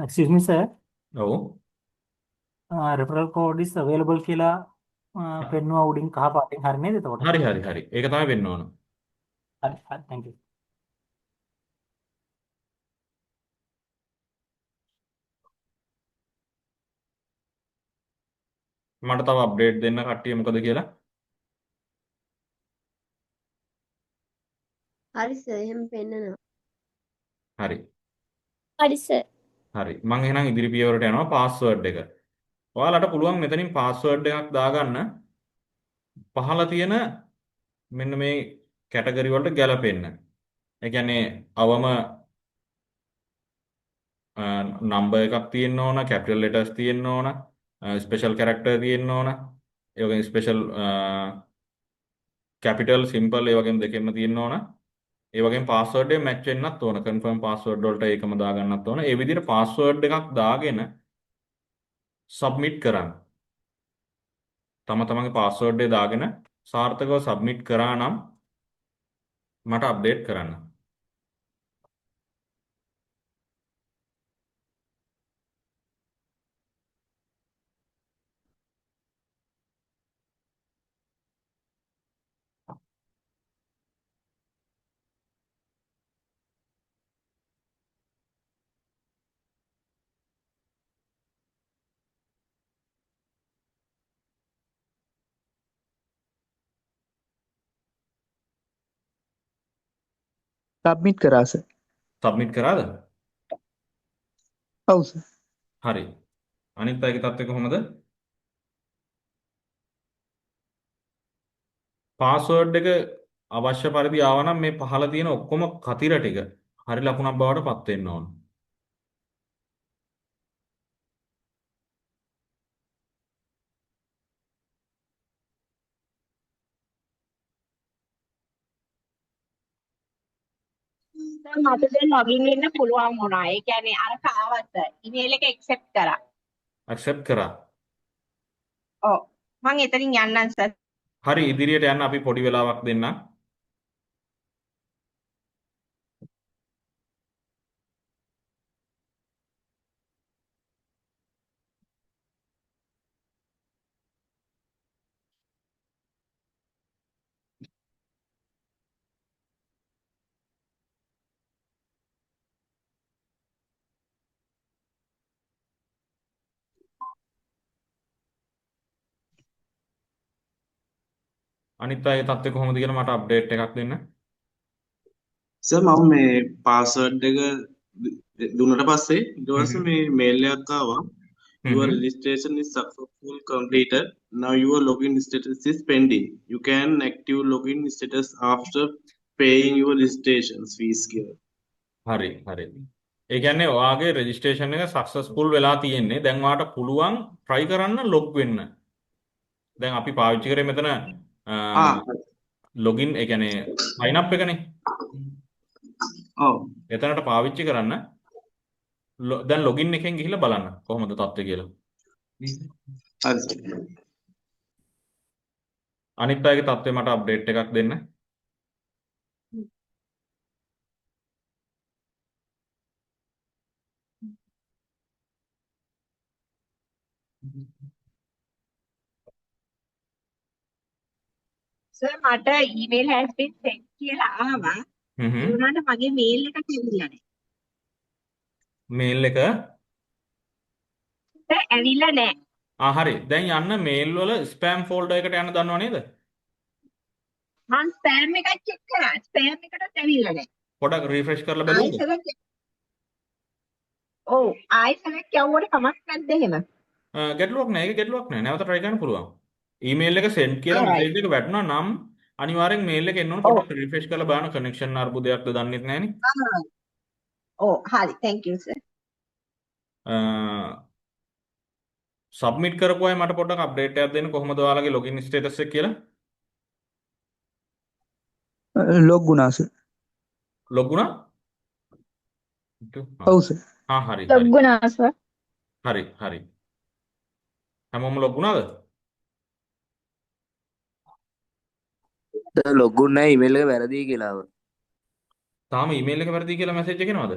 [SPEAKER 1] excuse me sir
[SPEAKER 2] ඔව්.
[SPEAKER 1] referral code is available කියලා පෙන්වුවා උඩින් කහ පාටින් හරි නේද එතකොට
[SPEAKER 2] හරි හරි හරි. ඒක තමයි වෙන්න ඕන.
[SPEAKER 1] හරි හරි thank you
[SPEAKER 2] මට තව අප්ඩේට් දෙන්න කට්ටිය මොකද කියලා.
[SPEAKER 6] හරි සර් එහෙම පෙන්නනවා.
[SPEAKER 2] හරි.
[SPEAKER 6] හරි සර්.
[SPEAKER 2] හරි. මම එහෙනම් ඉදිරි පියවරට යනවා පාස්වර්ඩ් එක. ඔයාලට පුළුවන් මෙතනින් පාස්වර්ඩ් එකක් දාගන්න. පහළ තියෙන මෙන්න මේ කැටගරි වලට ගැලපෙන්න. ඒ කියන්නේ අවම නම්බර් එකක් තියෙන්න ඕන, කැපිටල් ලෙටර්ස් තියෙන්න ඕන, ස්පෙෂල් කැරක්ටර් තියෙන්න ඕන. ඒ වගේම ස්පෙෂල් කැපිටල් සිම්පල් ඒ වගේම දෙකෙන්ම තියෙන්න ඕන. ඒ වගේම පාස්වර්ඩ් එක මැච් වෙන්නත් ඕන. කන්ෆර්ම් පාස්වර්ඩ් වලට ඒකම දාගන්නත් ඕන. ඒ විදිහට පාස්වර්ඩ් එකක් දාගෙන සබ්මිට් කරන්න. තමන්ගේ පාස්වර්ඩ් එක දාගෙන සාර්ථකව සබ්මිට් කරා නම් මට අප්ඩේට් කරන්න.
[SPEAKER 8] සබ්මිට් කරා සර්.
[SPEAKER 2] සබ්මිට් කරාද?
[SPEAKER 8] ඔව් සර්.
[SPEAKER 2] හරි. අනිත් අයගේ තත්ත්වය කොහොමද? පාස්වර්ඩ් එක අවශ්‍ය පරිදි ආවනම් මේ පහළ තියෙන ඔක්කොම කතිර ටික හරි ලකුණක් බවට පත් වෙන්න ඕන.
[SPEAKER 3] මට දැන් ලොගින් වෙන්න පුළුවන් වුණා. ඒ කියන්නේ අර කාවත් ඊමේල් එක ඇක්සෙප්ට් කරා.
[SPEAKER 2] ඇක්සෙප්ට් කරා.
[SPEAKER 3] ඔව් මං එතනින් යන්නම් සර්.
[SPEAKER 2] හරි ඉදිරියට යන්න අපි පොඩි වෙලාවක් දෙන්නම්. අනිත් අයගේ තත්ත්වය කොහොමද කියලා මට අප්ඩේට් එකක් දෙන්න.
[SPEAKER 8] සර් මම මේ පාස්වර්ඩ් එක දුන්නට පස්සේ ඊට පස්සේ මේ මේල් එකක් ආවා your registration is successful completed now your login status is pending you can active login status after paying your registration fees කියලා.
[SPEAKER 2] හරි හරි. ඒ කියන්නේ ඔයාගේ රෙජිස්ට්‍රේෂන් එක සක්සස්ෆුල් වෙලා තියෙන්නේ. දැන් ඔයාට පුළුවන් try කරන්න log වෙන්න. දැන් අපි පාවිච්චි කරේ මෙතන login ඒ කියන්නේ sign up එකනේ.
[SPEAKER 8] ඔව්.
[SPEAKER 2] එතනට පාවිච්චි කරන්න. දැන් login එකෙන් ගිහිල්ලා බලන්න කොහොමද තත්ත්වය කියලා.
[SPEAKER 8] හරි සර්.
[SPEAKER 2] අනිත් අයගේ තත්ත්වය මට අප්ඩේට් එකක් දෙන්න.
[SPEAKER 3] සර් මට email has been sent කියලා ආවා. ඒ වුණාට මගේ මේල් එක ඇවිල්ලා නැහැ.
[SPEAKER 2] මේල් එක
[SPEAKER 3] සර් ඇවිල්ලා නැහැ.
[SPEAKER 2] හරි. දැන් යන්න මේල් වල ස්පෑම් ෆෝල්ඩර් එකට යන්න දන්නව නේද?
[SPEAKER 3] මං ස්පෑම් එකක් චෙක් කරා. ස්පෑම් එකටත් ඇවිල්ලා නැහැ.
[SPEAKER 2] පොඩක් රිෆ්‍රෙෂ් කරලා බලන්න.
[SPEAKER 3] ඔව් ආයෙත් යවුවට කමක් නැද්ද එහෙම?
[SPEAKER 2] ගැටලුවක් නැහැ. ඒක ගැටලුවක් නැහැ. නැවත try කරන්න පුළුවන්. ඊමේල් එක send කියලා මෙසේජ් එක වැටුණා නම් අනිවාර්යෙන් මේල් එක එන්න ඕන. පොඩ්ඩක් රිෆ්‍රෙෂ් කරලා බලන්න කනෙක්ෂන් අර්බුදයක්ද දන්නෙත් නැහනේ.
[SPEAKER 3] ඔව් හරි thank you sir.
[SPEAKER 2] සබ්මිට් කරපු අය මට පොඩ්ඩක් අප්ඩේට් එකක් දෙන්න කොහොමද ඔයාලගේ login status එක කියලා.
[SPEAKER 9] ලොග් වුණා සර්.
[SPEAKER 2] log වුණා?
[SPEAKER 9] ඔව් සර්.
[SPEAKER 2] හරි
[SPEAKER 6] ලොග්
[SPEAKER 2] හරි.
[SPEAKER 6] වුණා සර්.
[SPEAKER 2] හරි හරි. හැමෝම log වුණාද?
[SPEAKER 10] ලොග් වුණා ඊමේල් එක වැරදි කියලා.
[SPEAKER 2] තාම ඊමේල් එක වැරදි කියලා මැසේජ් එක එනවද?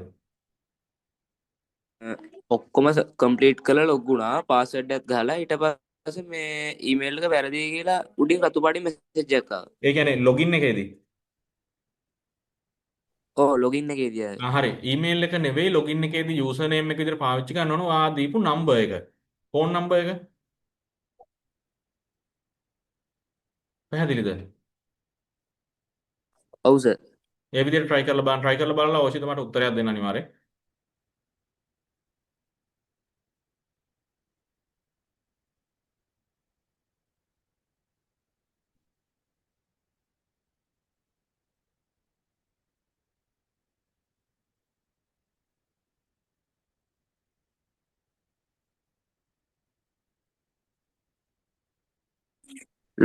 [SPEAKER 10] ඔක්කොම කම්ප්ලීට් කරලා ලොග් වුණා පාස්වර්ඩ් එකක් ගහලා ඊට පස්සේ මේ ඊමේල් එක වැරදි කියලා උඩින් රතු පාටින් මැසේජ් එකක් ආවා.
[SPEAKER 2] ඒ කියන්නේ login එකේදී.
[SPEAKER 10] ඔව් ලොගින් එකේදී ආවේ.
[SPEAKER 2] හරි. ඊමේල් එක නෙවෙයි login එකේදී user name එක විදිහට පාවිච්චි කරන්න ඕන ඔයා දීපු number එක. phone number එක. පැහැදිලිද?
[SPEAKER 10] ඔව් සර්.
[SPEAKER 2] ඒ විදිහට try කරලා බලන්න. try කරලා බලලා ඕෂිත මට උත්තරයක් දෙන්න අනිවාර්යෙන්.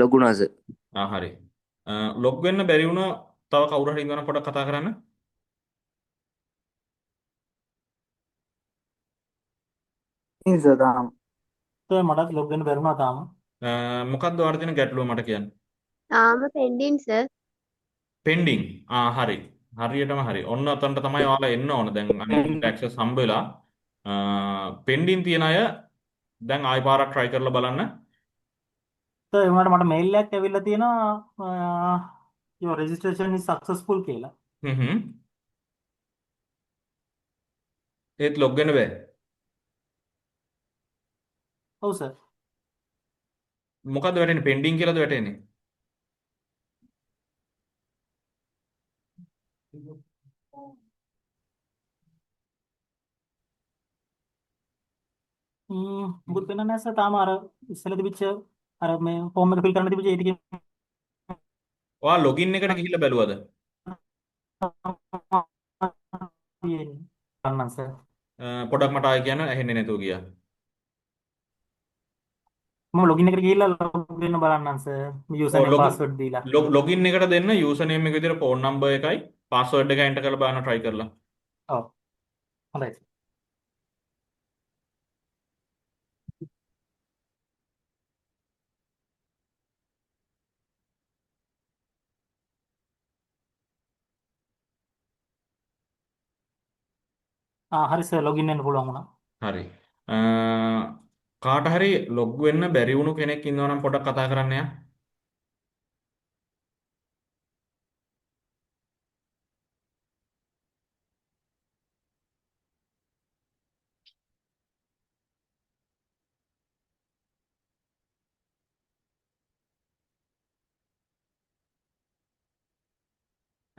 [SPEAKER 10] ලොග් වුණා සර්.
[SPEAKER 2] හරි. log වෙන්න බැරි වුණා තව කවුරු හරි ඉන්නවනම් පොඩ්ඩක් කතා කරන්න.
[SPEAKER 9] සර් තාම.
[SPEAKER 1] සර් මටත් log වෙන්න බැරි වුණා තාම.
[SPEAKER 2] මොකක්ද ඔයාලට තියෙන ගැටලුව මට කියන්න.
[SPEAKER 6] තාම පෙන්ඩින් සර්.
[SPEAKER 2] pending. හරි. හරියටම හරි. ඔන්න අතනට තමයි ඔයාලා එන්න ඕන. දැන් අනිත් access හම්බ වෙලා pending තියෙන අය දැන් ආයෙ පාරක් try කරලා බලන්න.
[SPEAKER 1] සර් ඒ වුණාට මට මේල් එකක් ඇවිල්ලා තියෙනවා your registration is successful කියලා.
[SPEAKER 2] ඒත් log වෙන්න බෑ.
[SPEAKER 1] ඔව් සර්.
[SPEAKER 2] මොකද්ද වැටෙන්නේ? pending කියලාද වැටෙන්නේ?
[SPEAKER 1] මොකද වෙනන්නේ නැහැ සර් තාම අර ඉස්සෙල්ලා තිබිච්ච අර මේ ෆෝම් එක ෆිල් කරන්න තිබිච්ච ඒ ටිකේ
[SPEAKER 2] ඔයා login එකට ගිහිල්ලා බැලුවද?
[SPEAKER 1] තියෙන්නේ. අන්න සර්.
[SPEAKER 2] පොඩක් මට ආයෙ කියන්න ඇහෙන්නේ නැතුව ගියා.
[SPEAKER 1] මම login එකට ගිහිල්ලා log වෙන්න බලන්නම් සර්. user name password දීලා.
[SPEAKER 2] login එකට දෙන්න user name එක විදිහට phone number එකයි password එක enter කරලා බලන්න try කරලා.
[SPEAKER 1] ඔව්. හොඳයි. හරි සර් ලොගින් වෙන්න පුළුවන් වුණා.
[SPEAKER 2] හරි. අ, කාට හරි ලොග් වෙන්න බැරි වුණු කෙනෙක් ඉන්නවා නම් පොඩ්ඩක් කතා කරන්න යා.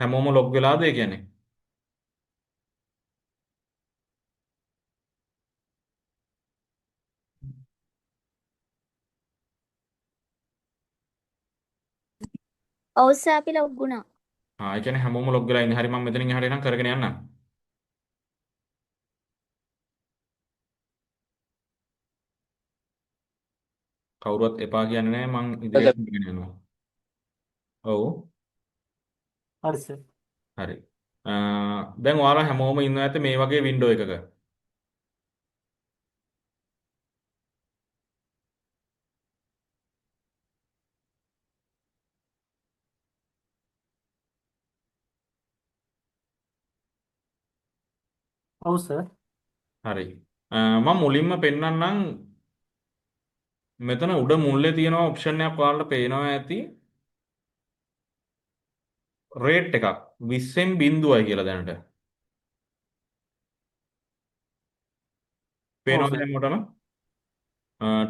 [SPEAKER 2] හැමෝම ලොග් වෙලාද ඒ කියන්නේ?
[SPEAKER 6] ඔව් සර් අපි ලොග් වුණා.
[SPEAKER 2] ඒ කියන්නේ හැමෝම ලොග් වෙලා ඉන්නේ. හරි මම මෙතනින් එහාට එනම් කරගෙන යන්නම්. කවුරුවත් එපා කියන්නේ නැහැ මං ඉදිරියට කරගෙන යනවා. ඔව්.
[SPEAKER 1] හරි සර්.
[SPEAKER 2] හරි. අ, දැන් ඔයාලා හැමෝම ඉන්නවා ඇත්තේ මේ වගේ වින්ඩෝ එකක.
[SPEAKER 1] ඔව් සර්.
[SPEAKER 2] හරි. මම මුලින්ම පෙන්නන්නම් මෙතන උඩ මුල්ලේ තියෙන ඔප්ෂන් එකක් ඔයාලට පේනවා ඇති රේට් එකක් 20න් බිංදුවයි කියලා දැනට.
[SPEAKER 1] ඔව්
[SPEAKER 2] පේනවද
[SPEAKER 1] සර්.
[SPEAKER 2] හැමෝටම?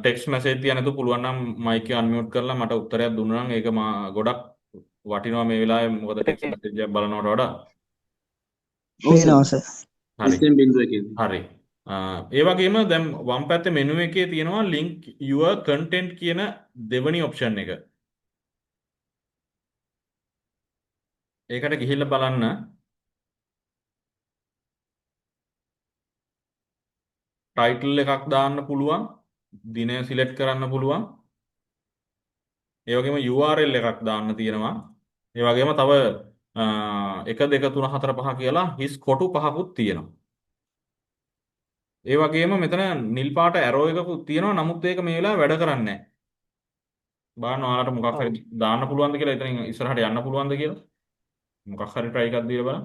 [SPEAKER 2] ටෙක්ස්ට් මැසේජ් තියන්න නැතුව පුළුවන් නම් මයික් එක අන්මියුට් කරලා මට උත්තරයක් දුන්නා නම් ඒක ගොඩක් වටිනවා මේ වෙලාවේ මොකද ටෙක්ස්ට් මැසේජ් එකක් බලනවට වඩා.
[SPEAKER 8] ඔව් සර්.
[SPEAKER 9] පේනවා සර්.
[SPEAKER 2] හරි.
[SPEAKER 8] 20 බිංදුව එකේදී.
[SPEAKER 2] හරි. ඒ වගේම දැන් වම් පැත්තේ මෙනු එකේ තියෙනවා link your content කියන දෙවනි ඔප්ෂන් එක. ඒකට ගිහිල්ලා බලන්න. ටයිටල් එකක් දාන්න පුළුවන්. දිනය සිලෙක්ට් කරන්න පුළුවන්. ඒ වගේම URL එකක් දාන්න තියෙනවා. ඒ වගේම තව 1 2 3 4 5 කියලා හිස් කොටු පහකුත් තියෙනවා. ඒ වගේම මෙතන නිල් පාට ඇරෝ එකකුත් තියෙනවා. නමුත් ඒක මේ වෙලාවේ වැඩ කරන්නේ නැහැ. බලන්න ඔයාලට මොකක් හරි දාන්න පුළුවන්ද කියලා එතනින් ඉස්සරහට යන්න පුළුවන්ද කියලා. මොකක් හරි try එකක් දීලා බලන්න.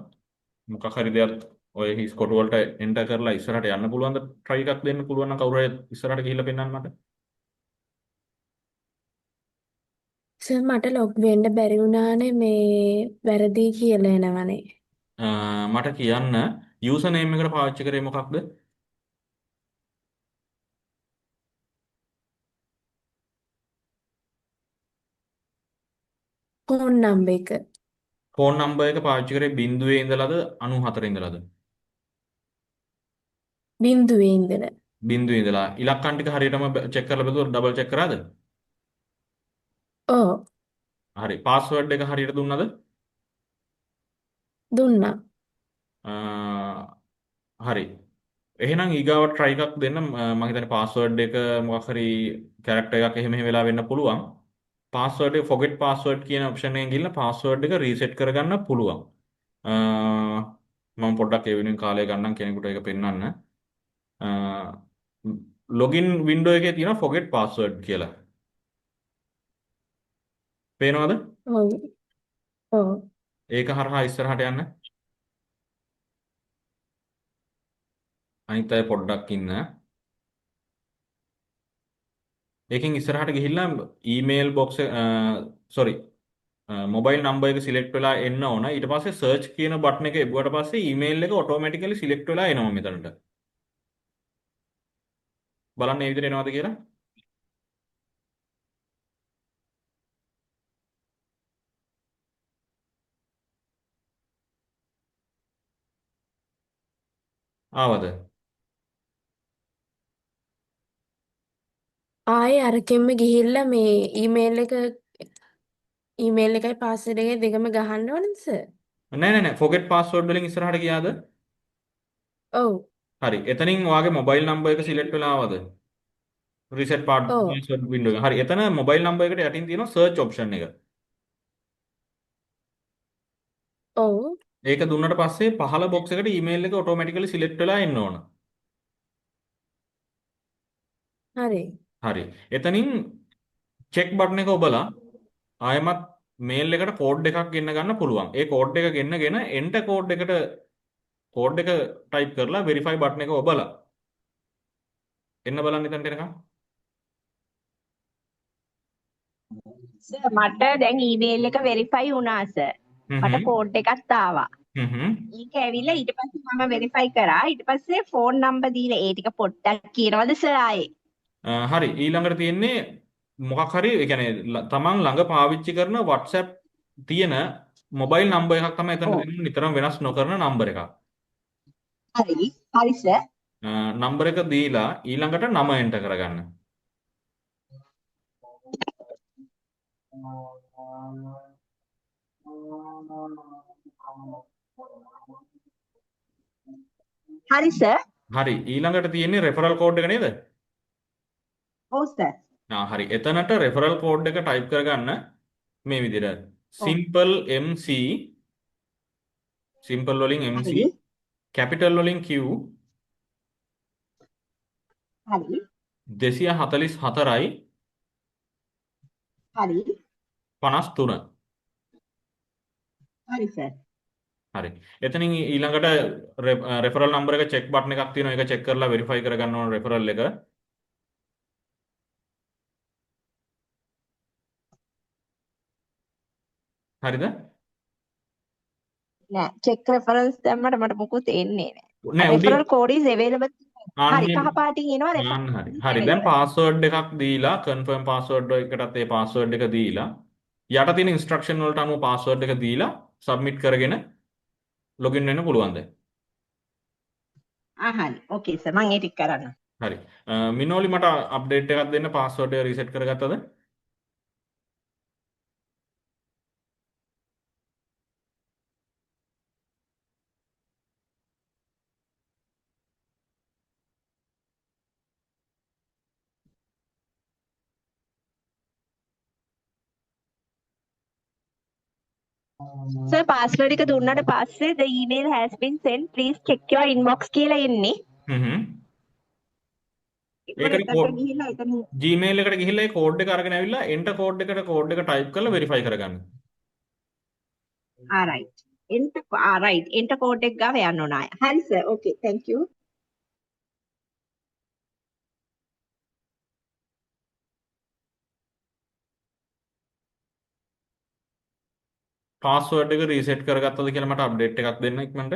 [SPEAKER 2] මොකක් හරි දෙයක් ඔය හිස් කොටු වලට එන්ටර් කරලා ඉස්සරහට යන්න පුළුවන්ද try එකක් දෙන්න පුළුවන් නම් කවුරු හරි ඉස්සරහට ගිහිල්ලා පෙන්නන්න මට.
[SPEAKER 7] සර් මට ලොග් වෙන්න බැරි වුණානේ මේ වැරදි කියලා එනවනේ.
[SPEAKER 2] මට කියන්න යූසර් නේම් එකට පාවිච්චි කරේ මොකක්ද?
[SPEAKER 7] ෆෝන් නම්බර් එක.
[SPEAKER 2] ෆෝන් නම්බර් එක පාවිච්චි කරේ 0 ඉඳලාද 94 ඉඳලාද?
[SPEAKER 7] බිංදුවේ ඉඳලා.
[SPEAKER 2] 0 ඉඳලා. ඉලක්කම් ටික හරියටම චෙක් කරලා බැලුවොත් ඩබල් චෙක් කරාද?
[SPEAKER 7] ඔව්
[SPEAKER 2] හරි. පාස්වර්ඩ් එක හරියට දුන්නද?
[SPEAKER 7] දුන්නා.
[SPEAKER 2] හරි. එහෙනම් ඊගාවට try එකක් දෙන්න මම හිතන්නේ පාස්වර්ඩ් එක මොකක් හරි කැරක්ටර් එකක් එහෙම වෙලා වෙන්න පුළුවන්. පාස්වර්ඩ් එක forget password කියන ඔප්ෂන් එකෙන් ගිහලා පාස්වර්ඩ් එක රීසෙට් කරගන්න පුළුවන්. මම පොඩ්ඩක් ඒ වෙනුවෙන් කාලය ගන්නම් කෙනෙකුට ඒක පෙන්වන්න. ලොගින් වින්ඩෝ එකේ තියෙනවා forget password කියලා. පේනවද?
[SPEAKER 7] ඔව් ඔව්
[SPEAKER 2] ඒක හරහා ඉස්සරහට යන්න. අනිත් අය පොඩ්ඩක් ඉන්න. ඒකෙන් ඉස්සරහට ගිහිල්ලා email box sorry mobile number එක සිලෙක්ට් වෙලා එන්න ඕන. ඊට පස්සේ සර්ච් කියන බටන් එක එබුවට පස්සේ ඊමේල් එක ඔටෝමැටිකලි සිලෙක්ට් වෙලා එනවා මෙතනට. බලන්න මේ විදිහට එනවද කියලා. ආවද?
[SPEAKER 7] ආයේ අරකින්ම ගිහිල්ලා මේ ඊමේල් එකයි පාස්වර්ඩ් එකයි දෙකම ගහන්න ඕනද සර්?
[SPEAKER 2] නෑ forget password වලින් ඉස්සරහට ගියාද?
[SPEAKER 7] ඔව්
[SPEAKER 2] හරි. එතනින් ඔයාගේ මොබයිල් නම්බර් එක සිලෙක්ට් වෙලා ආවද? රීසෙට්
[SPEAKER 7] ඔව්
[SPEAKER 2] password window එක. හරි. එතන මොබයිල් නම්බර් එකට යටින් තියෙනවා search option එක.
[SPEAKER 7] ඔව්
[SPEAKER 2] ඒක දුන්නට පස්සේ පහළ බොක්ස් එකට ඊමේල් එක ඔටෝමැටිකලි සිලෙක්ට් වෙලා එන්න ඕන.
[SPEAKER 7] හරි.
[SPEAKER 2] හරි. එතනින් චෙක් බටන් එක ඔබලා ආයෙමත් මේල් එකට කෝඩ් එකක් ගෙන්න ගන්න පුළුවන්. ඒ කෝඩ් එක ගෙන්නගෙන එන්ටර් කෝඩ් එකට කෝඩ් එක ටයිප් කරලා වෙරිෆයි බටන් එක ඔබලා එන්න බලන්න ඉතින් එනකම්.
[SPEAKER 3] සර් මට දැන් ඊමේල් එක වෙරිෆයි වුණා සර්. මට කෝඩ් එකක් ආවා. ඒක ඇවිල්ලා ඊට පස්සේ මම වෙරිෆයි කරා. ඊට පස්සේ ෆෝන් නම්බර් දීලා ඒ ටික පොඩ්ඩක් කියනවද සර් ආයේ?
[SPEAKER 2] හරි ඊළඟට තියෙන්නේ මොකක් හරි ඒ කියන්නේ තමන් ළඟ පාවිච්චි කරන WhatsApp තියෙන මොබයිල් නම්බර් එකක් තමයි එතන
[SPEAKER 3] ඔව්.
[SPEAKER 2] තියෙන්නේ නිතරම වෙනස් නොකරන නම්බර් එකක්.
[SPEAKER 3] හරි. හරි සර්.
[SPEAKER 2] නම්බර එක දීලා ඊළඟට නම එන්ටර් කරගන්න.
[SPEAKER 3] හරි සර්.
[SPEAKER 2] හරි ඊළඟට තියෙන්නේ රෙෆරල් කෝඩ් එක නේද?
[SPEAKER 3] ඔව් සර්.
[SPEAKER 2] හරි එතනට රෙෆරල් කෝඩ් එක ටයිප් කරගන්න මේ විදිහට simple MC simple වලින් MC
[SPEAKER 3] හරි.
[SPEAKER 2] capital වලින් Q
[SPEAKER 3] හරි.
[SPEAKER 2] 244යි
[SPEAKER 3] හරි.
[SPEAKER 2] 53.
[SPEAKER 3] හරි සර්.
[SPEAKER 2] හරි. එතනින් ඊළඟට රෙෆරල් නම්බර් එක චෙක් බටන් එකක් තියෙනවා. ඒක චෙක් කරලා වෙරිෆයි කරගන්න ඕන රෙෆරල් එක. හරිද?
[SPEAKER 3] නෑ චෙක් රෙෆරන්ස් දැම්මට මට මොකුත් එන්නේ නෑ.
[SPEAKER 2] නෑ උඩින්
[SPEAKER 3] රෙෆරල් කෝඩ් is available. හරි
[SPEAKER 2] අන්නේ
[SPEAKER 3] කහ පාටින් එනවා රෙෆරල්
[SPEAKER 2] හරි. හරි දැන් පාස්වර්ඩ් එකක් දීලා කන්ෆර්ම් පාස්වර්ඩ් එකටත් ඒ පාස්වර්ඩ් එක දීලා යට තියෙන ඉන්ස්ට්‍රක්ෂන් වලට අනුව පාස්වර්ඩ් එක දීලා සබ්මිට් කරගෙන ලොගින් වෙන්න පුළුවන් දැන්.
[SPEAKER 3] හරි. ඕකේ සර් මම ඒ ටික කරන්න.
[SPEAKER 2] හරි. මිනෝලි මට අප්ඩේට් එකක් දෙන්න පාස්වර්ඩ් එක රීසෙට් කරගත්තද?
[SPEAKER 3] සර් පාස්වර්ඩ් එක දුන්නාට පස්සේ the email has been sent please check your inbox කියලා එන්නේ.
[SPEAKER 2] ඒකට Gmail එකට ගිහිල්ලා ඒ කෝඩ් එක අරගෙන ඇවිල්ලා enter කෝඩ් එකට කෝඩ් එක ටයිප් කරලා වෙරිෆයි කරගන්න.
[SPEAKER 3] right. right. enter code එක ගාව යන්න ඕන අය. හරි sir. okay thank you.
[SPEAKER 2] Password එක රීසෙට් කරගත්තද කියලා මට අප්ඩේට් එකක් දෙන්න ඉක්මනට.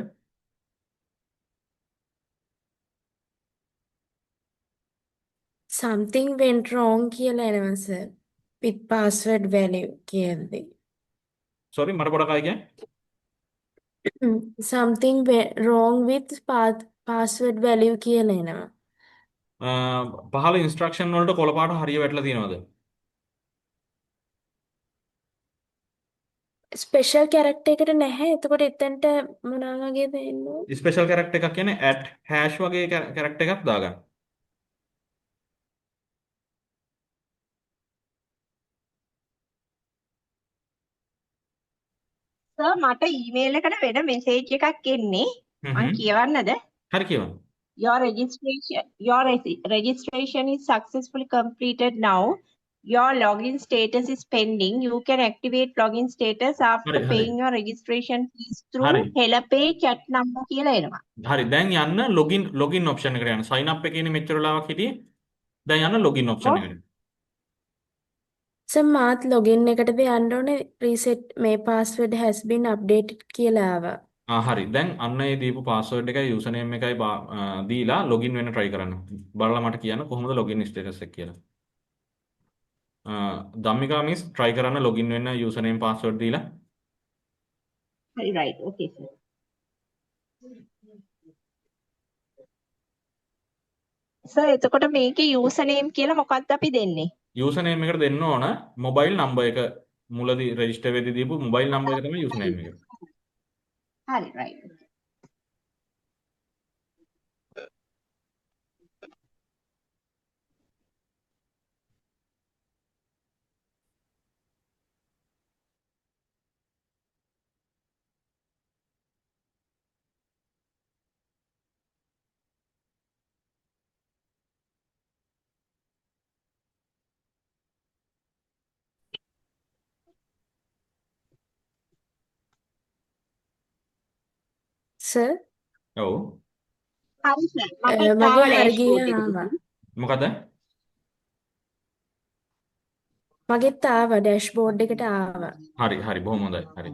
[SPEAKER 7] something went wrong කියලා එනවා sir with password value කියද්දි.
[SPEAKER 2] sorry මට පොඩක් ආයි කියන්නේ.
[SPEAKER 7] something went wrong with password value කියලා එනවා.
[SPEAKER 2] පහළ ඉන්ස්ට්‍රක්ෂන් වලට කොළපාට හරිය වැටලා තියෙනවද?
[SPEAKER 7] ස්පෙෂල් කැරක්ටර් එකට නැහැ. එතකොට එතනට මොනවා වගේද එන්නේ?
[SPEAKER 2] ස්පෙෂල් කැරක්ටර් එකක් කියන්නේ @ වගේ කැරක්ටර් එකක් දාගන්න.
[SPEAKER 3] සර් මට ඊමේල් එකට වෙන මෙසේජ් එකක් එන්නේ. මම කියවන්නද?
[SPEAKER 2] හරි කියවන්න.
[SPEAKER 3] Your registration is successfully completed now. Your login status is pending. You can activate login status after
[SPEAKER 2] හරි.
[SPEAKER 3] paying your registration fees through
[SPEAKER 2] හරි.
[SPEAKER 3] Helapay chat number කියලා එනවා.
[SPEAKER 2] හරි දැන් යන්න ලොගින් ඔප්ෂන් එකට යන්න. sign up එකේ ඉන්නේ මෙච්චර වෙලාවක් හිටියේ. දැන් යන්න ලොගින් ඔප්ෂන් එකට.
[SPEAKER 7] සර් මාත් login එකටද යන්න ඕනේ reset මේ password has been updated කියලා ආවා.
[SPEAKER 2] හරි දැන් අන්න ඒ දීපු පාස්වර්ඩ් එකයි යූසර් නේම් එකයි දීලා ලොගින් වෙන්න try කරන්න. බලලා මට කියන්න කොහොමද ලොගින් ස්ටේටස් එක කියලා. ධම්මිකා මිස් try කරන්න ලොගින් වෙන්න යූසර් නේම් පාස්වර්ඩ් දීලා.
[SPEAKER 3] හරි right. okay sir. සර් එතකොට මේකේ user name කියලා මොකක්ද අපි දෙන්නේ?
[SPEAKER 2] යූසර් නේම් එකට දෙන්න ඕන මොබයිල් නම්බර් එක මුලදී රෙජිස්ටර් වෙද්දී දීපු මොබයිල් නම්බර් එක තමයි යූසර් නේම් එක.
[SPEAKER 3] හරි right.
[SPEAKER 7] සර්
[SPEAKER 2] ඔව්.
[SPEAKER 3] හරි සර්. මට
[SPEAKER 7] මගේ
[SPEAKER 3] ආව
[SPEAKER 7] හරි ගිය
[SPEAKER 3] ඩෑෂ්බෝඩ් එකට.
[SPEAKER 7] ආවා.
[SPEAKER 2] මොකද?
[SPEAKER 7] මගෙත් ආවා ඩෑෂ්බෝඩ් එකට ආවා.
[SPEAKER 2] හරි බොහොම හොඳයි. හරි.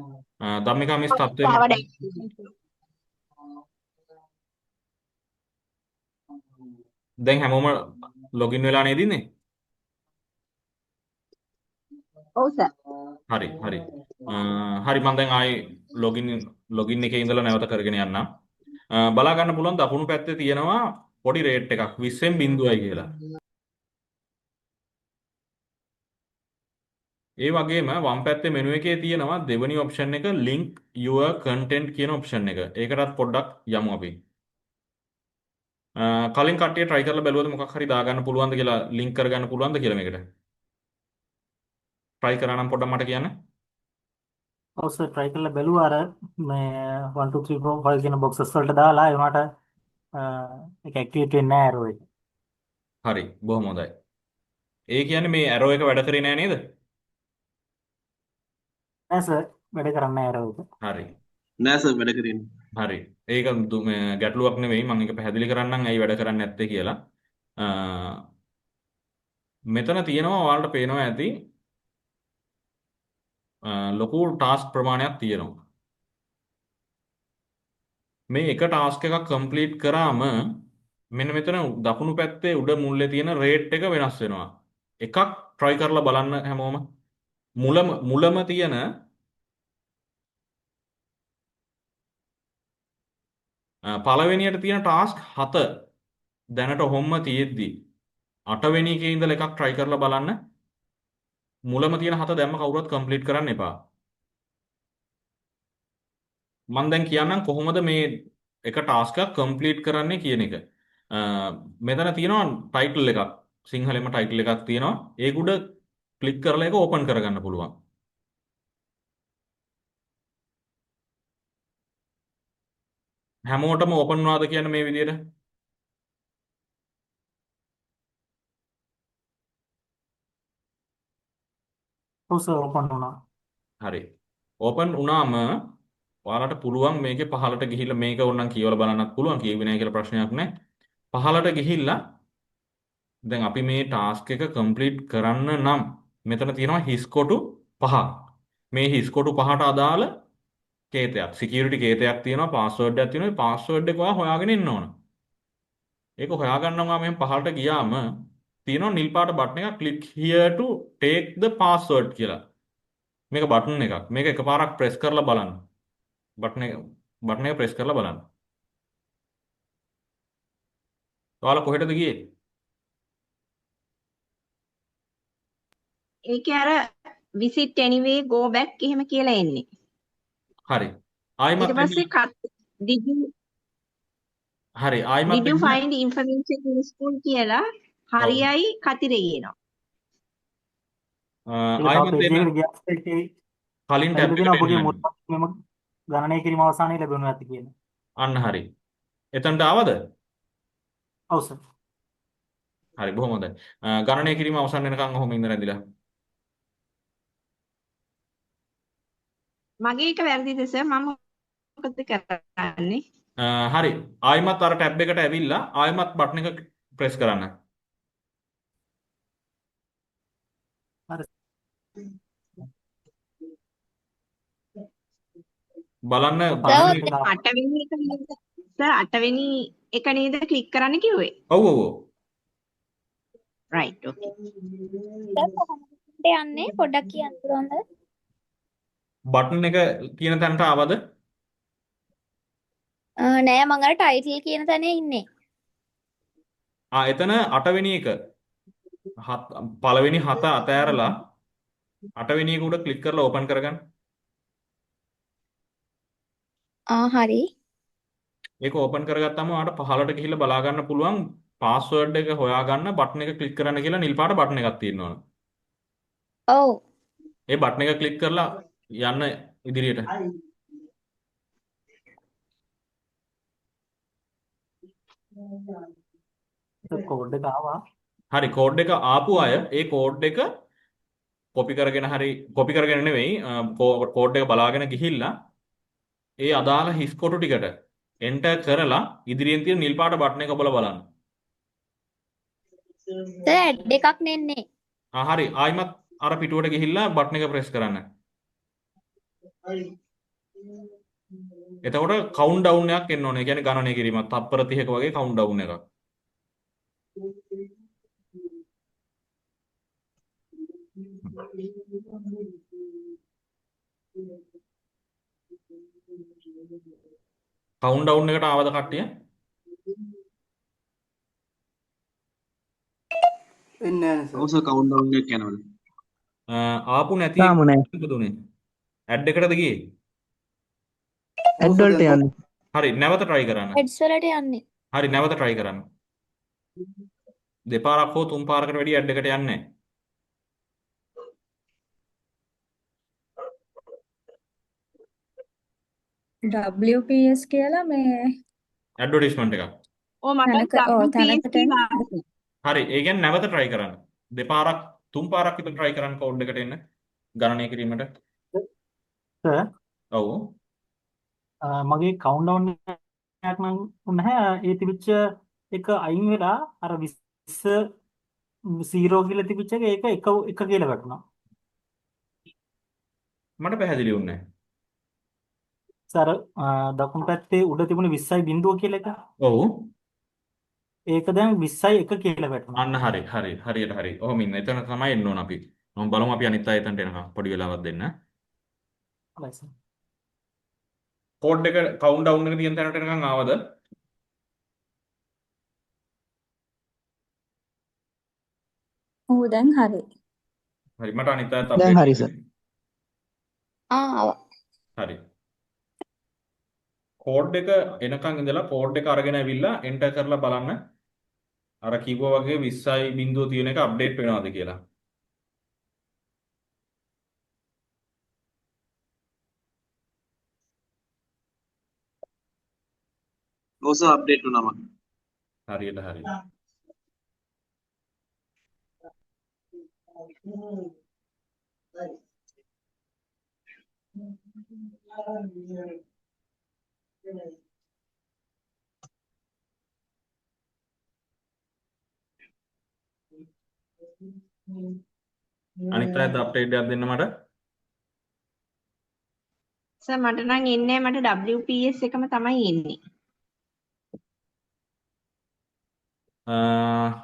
[SPEAKER 2] ධම්මිකා මිස්
[SPEAKER 3] මට
[SPEAKER 2] තත්ත්වය
[SPEAKER 3] ආව
[SPEAKER 2] මට
[SPEAKER 3] ඩෑෂ්බෝඩ්.
[SPEAKER 2] දැන් හැමෝම ලොගින් වෙලා නේද ඉන්නේ?
[SPEAKER 3] ඔව් සර්.
[SPEAKER 2] හරි. හරි මම දැන් ආයේ ලොගින් එකේ ඉඳලා නැවත කරගෙන යන්නම්. බලා ගන්න පුළුවන් දකුණු පැත්තේ තියෙනවා පොඩි රේට් එකක් 20න් බිඳුවයි කියලා. ඒ වගේම වම් පැත්තේ මෙනු එකේ තියෙනවා දෙවෙනි ඔප්ෂන් එක link your content කියන ඔප්ෂන් එක. ඒකටත් පොඩ්ඩක් යමු අපි. කලින් කට්ටිය try කරලා බැලුවද මොකක් හරි දාගන්න පුළුවන්ද කියලා link කරගන්න පුළුවන්ද කියලා මේකට? try කරා නම් පොඩ්ඩක් මට කියන්න.
[SPEAKER 1] ඔව් සර් try කරලා බැලුවා අර මේ 1 2 3 4 5 කියන boxes වලට දාලා ඒ වුණාට ඒක activate වෙන්නේ නැහැ arrow එක.
[SPEAKER 2] හරි බොහොම හොඳයි. ඒ කියන්නේ මේ arrow එක වැඩ කරේ නෑ නේද?
[SPEAKER 1] නෑ සර් වැඩ කරන්නේ නැහැ arrow එක.
[SPEAKER 2] හරි.
[SPEAKER 8] නෑ සර් වැඩ කරන්නේ.
[SPEAKER 2] හරි. ඒක මේ ගැටලුවක් නෙවෙයි මම ඒක පැහැදිලි කරන්නම් ඇයි වැඩ කරන්නේ නැත්තේ කියලා. මෙතන තියෙනවා ඔයාලට පේනවා ඇති ලොකු ටාස්ක් ප්‍රමාණයක් තියෙනවා. මේ එක ටාස්ක් එකක් කම්ප්ලීට් කරාම මෙන්න මෙතන දකුණු පැත්තේ උඩ මුල්ලේ තියෙන රේට් එක වෙනස් වෙනවා. එකක් try කරලා බලන්න හැමෝම. මුලම තියෙන පළවෙනියට තියෙන ටාස්ක් 7 දැනට ඔහොම තියෙද්දි 8 වෙනි එකේ ඉඳලා එකක් try කරලා බලන්න. මුලම තියෙන 7 දැම්ම කවුරුවත් කම්ප්ලීට් කරන්න එපා. මම දැන් කියන්නම් කොහොමද මේ එක ටාස්ක් එකක් කම්ප්ලීට් කරන්නේ කියන එක. මෙතන තියෙනවා ටයිටල් එකක්. සිංහලෙන්ම ටයිටල් එකක් තියෙනවා. ඒක උඩ ක්ලික් කරලා ඒක ඕපන් කරගන්න පුළුවන්. හැමෝටම ඕපන් වුණාද කියන්නේ මේ විදිහට?
[SPEAKER 1] ඔව් සර් open වුණා.
[SPEAKER 2] හරි. ඕපන් වුණාම ඔයාලට පුළුවන් මේකේ පහළට ගිහිල්ලා මේක ඕනනම් කියවලා බලන්නත් පුළුවන්. කියුවේ නැහැ කියලා ප්‍රශ්නයක් නැහැ. පහළට ගිහිල්ලා දැන් අපි මේ ටාස්ක් එක කම්ප්ලීට් කරන්න නම් මෙතන තියෙනවා හිස් කොටු 5. මේ හිස් කොටු 5ට අදාළ කේතයක් සිකියුරිටි කේතයක් තියෙනවා පාස්වර්ඩ් එකක් තියෙනවා. මේ පාස්වර්ඩ් එක ඔයා හොයාගෙන ඉන්න ඕන. ඒක හොයාගන්නවා මෙහෙන් පහළට ගියාම තියෙනවා නිල් පාට බටන් එකක් click here to take the password කියලා. මේක බටන් එකක්. මේක එකපාරක් ප්‍රෙස් කරලා බලන්න. බටන් එක ප්‍රෙස් කරලා බලන්න. ඔයාලා කොහෙටද ගියේ?
[SPEAKER 3] ඒකේ අර visit anyway go back එහෙම කියලා එන්නේ.
[SPEAKER 2] හරි.
[SPEAKER 3] ඊට
[SPEAKER 2] ආයිමත්
[SPEAKER 3] පස්සේ
[SPEAKER 2] හරි ආයිමත්
[SPEAKER 3] did you
[SPEAKER 2] එන්න.
[SPEAKER 3] find information in school කියලා
[SPEAKER 2] ඔව්.
[SPEAKER 3] හරියයි කතිරේ කියනවා.
[SPEAKER 1] ඒක තව
[SPEAKER 2] ආයිමත්
[SPEAKER 1] page
[SPEAKER 2] එන්න.
[SPEAKER 1] එකට ගියාට ඒකේ
[SPEAKER 2] කලින් ටැබ්
[SPEAKER 1] පැහැදිලි
[SPEAKER 2] එකට
[SPEAKER 1] වෙනවා
[SPEAKER 2] එන්න
[SPEAKER 1] පොඩි
[SPEAKER 2] වෙනවා.
[SPEAKER 1] මුලක් මෙම ගණනය කිරීම අවසානයේ ලැබෙනවා ඇති කියන.
[SPEAKER 2] අන්න හරි. එතනට ආවද?
[SPEAKER 1] ඔව් සර්.
[SPEAKER 2] හරි බොහොම හොඳයි. ගණනය කිරීම අවසන් වෙනකන් ඔහොම ඉඳ නැදිලා.
[SPEAKER 3] මගේ එක වැරදිද සර්? මම මොකද කරන්නේ?
[SPEAKER 2] හරි. ආයිමත් අර ටැබ් එකට ඇවිල්ලා ආයිමත් බටන් එක ප්‍රෙස් කරන්න.
[SPEAKER 1] හරි.
[SPEAKER 2] බලන්න
[SPEAKER 1] පළවෙනි
[SPEAKER 2] ගණනය.
[SPEAKER 1] එක
[SPEAKER 3] 8 වෙනි එක නේද? සර් 8 වෙනි එක නේද ක්ලික් කරන්න කිව්වේ?
[SPEAKER 2] ඔව්.
[SPEAKER 3] right okay.
[SPEAKER 6] දැන් කොහොමද යන්නේ පොඩ්ඩක් කියන්න පුළුවන්ද?
[SPEAKER 2] බටන් එක කියන තැනට ආවද?
[SPEAKER 6] නෑ මම අර ටයිටල් කියන තැන ඉන්නේ.
[SPEAKER 2] එතන 8 වෙනි එක. පළවෙනි 7 අතෑරලා 8 වෙනි එක උඩ ක්ලික් කරලා ඕපන් කරගන්න.
[SPEAKER 6] හරි.
[SPEAKER 2] ඒක ඕපන් කරගත්තාම ඔයාලට පහළට ගිහිල්ලා බලා ගන්න පුළුවන් පාස්වර්ඩ් එක හොයාගන්න බටන් එක ක්ලික් කරන්න කියලා නිල් පාට බටන් එකක් තියෙනවා.
[SPEAKER 6] ඔව්.
[SPEAKER 2] ඒ බටන් එක ක්ලික් කරලා යන්න ඉදිරියට.
[SPEAKER 1] කෝඩ් එක ආවා.
[SPEAKER 2] හරි කෝඩ් එක ආපු අය ඒ කෝඩ් එක කොපි කරගෙන නෙවෙයි කෝඩ් එක බලාගෙන ගිහිල්ලා ඒ අදාළ හිස් කොටු ටිකට එන්ටර් කරලා ඉදිරියෙන් තියෙන නිල් පාට බටන් එක ඔබලා බලන්න.
[SPEAKER 6] සර් ඇඩ් එකක් නෙන්නේ.
[SPEAKER 2] හරි. ආයිමත් අර පිටුවට ගිහිල්ලා බටන් එක ප්‍රෙස් කරන්න. එතකොට කවුන්ට් ඩවුන් එකක් එන්න ඕනේ. ඒ කියන්නේ ගණනය කිරීමක්. තත්පර 30ක වගේ කවුන්ට් ඩවුන් එකක්. කවුන්ට් ඩවුන් එකට ආවද කට්ටිය?
[SPEAKER 9] එන්නේ නැහැ සර්.
[SPEAKER 8] ඔව් සර් කවුන්ට් ඩවුන් එකක් යනවලු.
[SPEAKER 2] ආපු නැති
[SPEAKER 9] තාම නැහැ.
[SPEAKER 2] මොකද උනේ? ඇඩ් එකටද ගියේ?
[SPEAKER 9] ඇඩ් වලට යන්නේ.
[SPEAKER 2] හරි නැවත try කරන්න.
[SPEAKER 6] හෙඩ්ස් වලට යන්නේ.
[SPEAKER 2] හරි නැවත try කරන්න. දෙපාරක් හෝ තුන් පාරකට වැඩි ඇඩ් එකට යන්නේ
[SPEAKER 4] WPS කියලා මේ
[SPEAKER 2] නැහැ. ඇඩ්වර්ටයිස්මන්ට් එකක්.
[SPEAKER 3] ඕ මට
[SPEAKER 4] තැනකට එන්න.
[SPEAKER 2] හරි ඒ කියන්නේ නැවත try කරන්න. දෙපාරක් තුන් පාරක් විතර try කරන්න කෝඩ් එකට එන්න. ගණනය කිරීමට.
[SPEAKER 1] සර්
[SPEAKER 2] ඔව්.
[SPEAKER 1] මගේ කවුන්ට් ඩවුන් එකක් නම් නැහැ. ඒ තිබිච්ච එක අයින් වෙලා අර 20 0 කියලා තිබිච්ච එක එක කියලා වැටුණා.
[SPEAKER 2] මට පැහැදිලි වුණේ නැහැ.
[SPEAKER 1] සර් දකුණු පැත්තේ උඩ තිබුණ 20යි බිඳුව කියලා එක.
[SPEAKER 2] ඔව්.
[SPEAKER 1] ඒක දැන් 20යි එක කියලා වැටුණා.
[SPEAKER 2] අන්න හරියට හරි. ඔහොම ඉන්න. එතන තමයි එන්න ඕන අපි. මම බලමු අපි අනිත් අය එතනට එනකම් පොඩි වෙලාවක් දෙන්න.
[SPEAKER 1] හොඳයි සර්.
[SPEAKER 2] කෝඩ් එක කවුන්ට් ඩවුන් එක තියෙන තැනට එනකම් ආවද?
[SPEAKER 4] ඔව් දැන් හරි.
[SPEAKER 2] හරි මට අනිත් අයත්
[SPEAKER 9] දැන්
[SPEAKER 2] අප්ඩේට්
[SPEAKER 9] හරි සර්.
[SPEAKER 6] ආවා.
[SPEAKER 2] හරි. කෝඩ් එක එනකන් ඉඳලා කෝඩ් එක අරගෙන ඇවිල්ලා එන්ටර් කරලා බලන්න. අර කිව්වා වගේ 20යි බිඳුව තියෙන එක අප්ඩේට් වෙනවද කියලා.
[SPEAKER 8] ඔව් සර් අප්ඩේට් වුණා මට.
[SPEAKER 2] හරියට හරි. අනිත් අයත් අප්ඩේට් එකක් දෙන්න මට.
[SPEAKER 3] සර් මට නම් එන්නේ මට WPS එකම තමයි එන්නේ.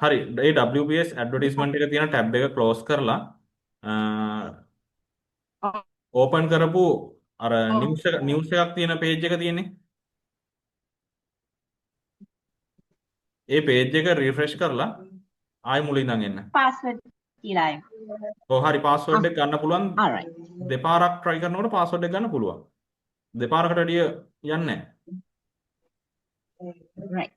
[SPEAKER 2] හරි ඒ WPS ඇඩ්වර්ටයිස්මන්ට් එක තියෙන ටැබ් එක ක්ලෝස් කරලා ඕපන් කරපු අර නිවුස් එකක් තියෙන පේජ් එක තියෙන්නේ. ඒ පේජ් එක රිෆ්‍රෙෂ් කරලා ආයෙ මුලින් ඉඳන් එන්න.
[SPEAKER 3] පාස්වර්ඩ් කියලා ආයෙ.
[SPEAKER 2] ඔව් හරි පාස්වර්ඩ් එක ගන්න පුළුවන්.
[SPEAKER 3] alright.
[SPEAKER 2] දෙපාරක් try කරනකොට පාස්වර්ඩ් එක ගන්න පුළුවන්. දෙපාරකට වැඩිය යන්නේ නැහැ.
[SPEAKER 3] right.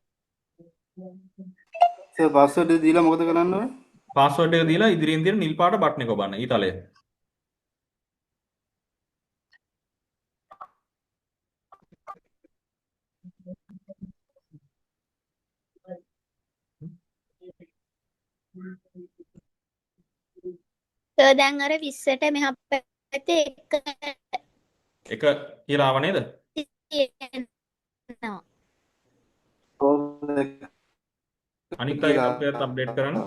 [SPEAKER 9] සර් පාස්වර්ඩ් එක දීලා මොකද කරන්න ඕනේ?
[SPEAKER 2] පාස්වර්ඩ් එක දීලා ඉදිරියෙන් තියෙන නිල් පාට බටන් එක ඔබන්න ඊතලය.
[SPEAKER 6] සර් දැන් අර 20ට මෙහා පැත්තේ
[SPEAKER 2] එක කියලා ආව නේද?
[SPEAKER 6] තියෙනවා.
[SPEAKER 2] අනිත් අය අපේත් අප්ඩේට් කරන්න.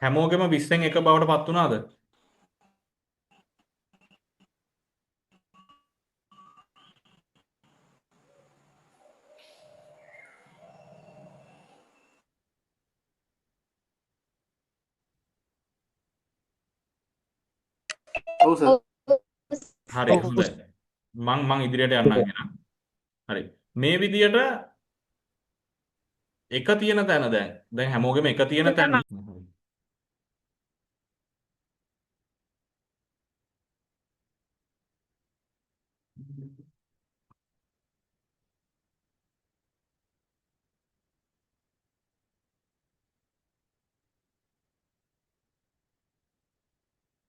[SPEAKER 2] හැමෝගෙම 20න් එක බවට පත් වුණාද?
[SPEAKER 9] ඔව් සර්.
[SPEAKER 2] හරි හොඳයි. මං ඉදිරියට යන්නම් එහෙනම්. හරි. මේ විදියට එක තියෙන තැන දැන් හැමෝගෙම එක තියෙන තැන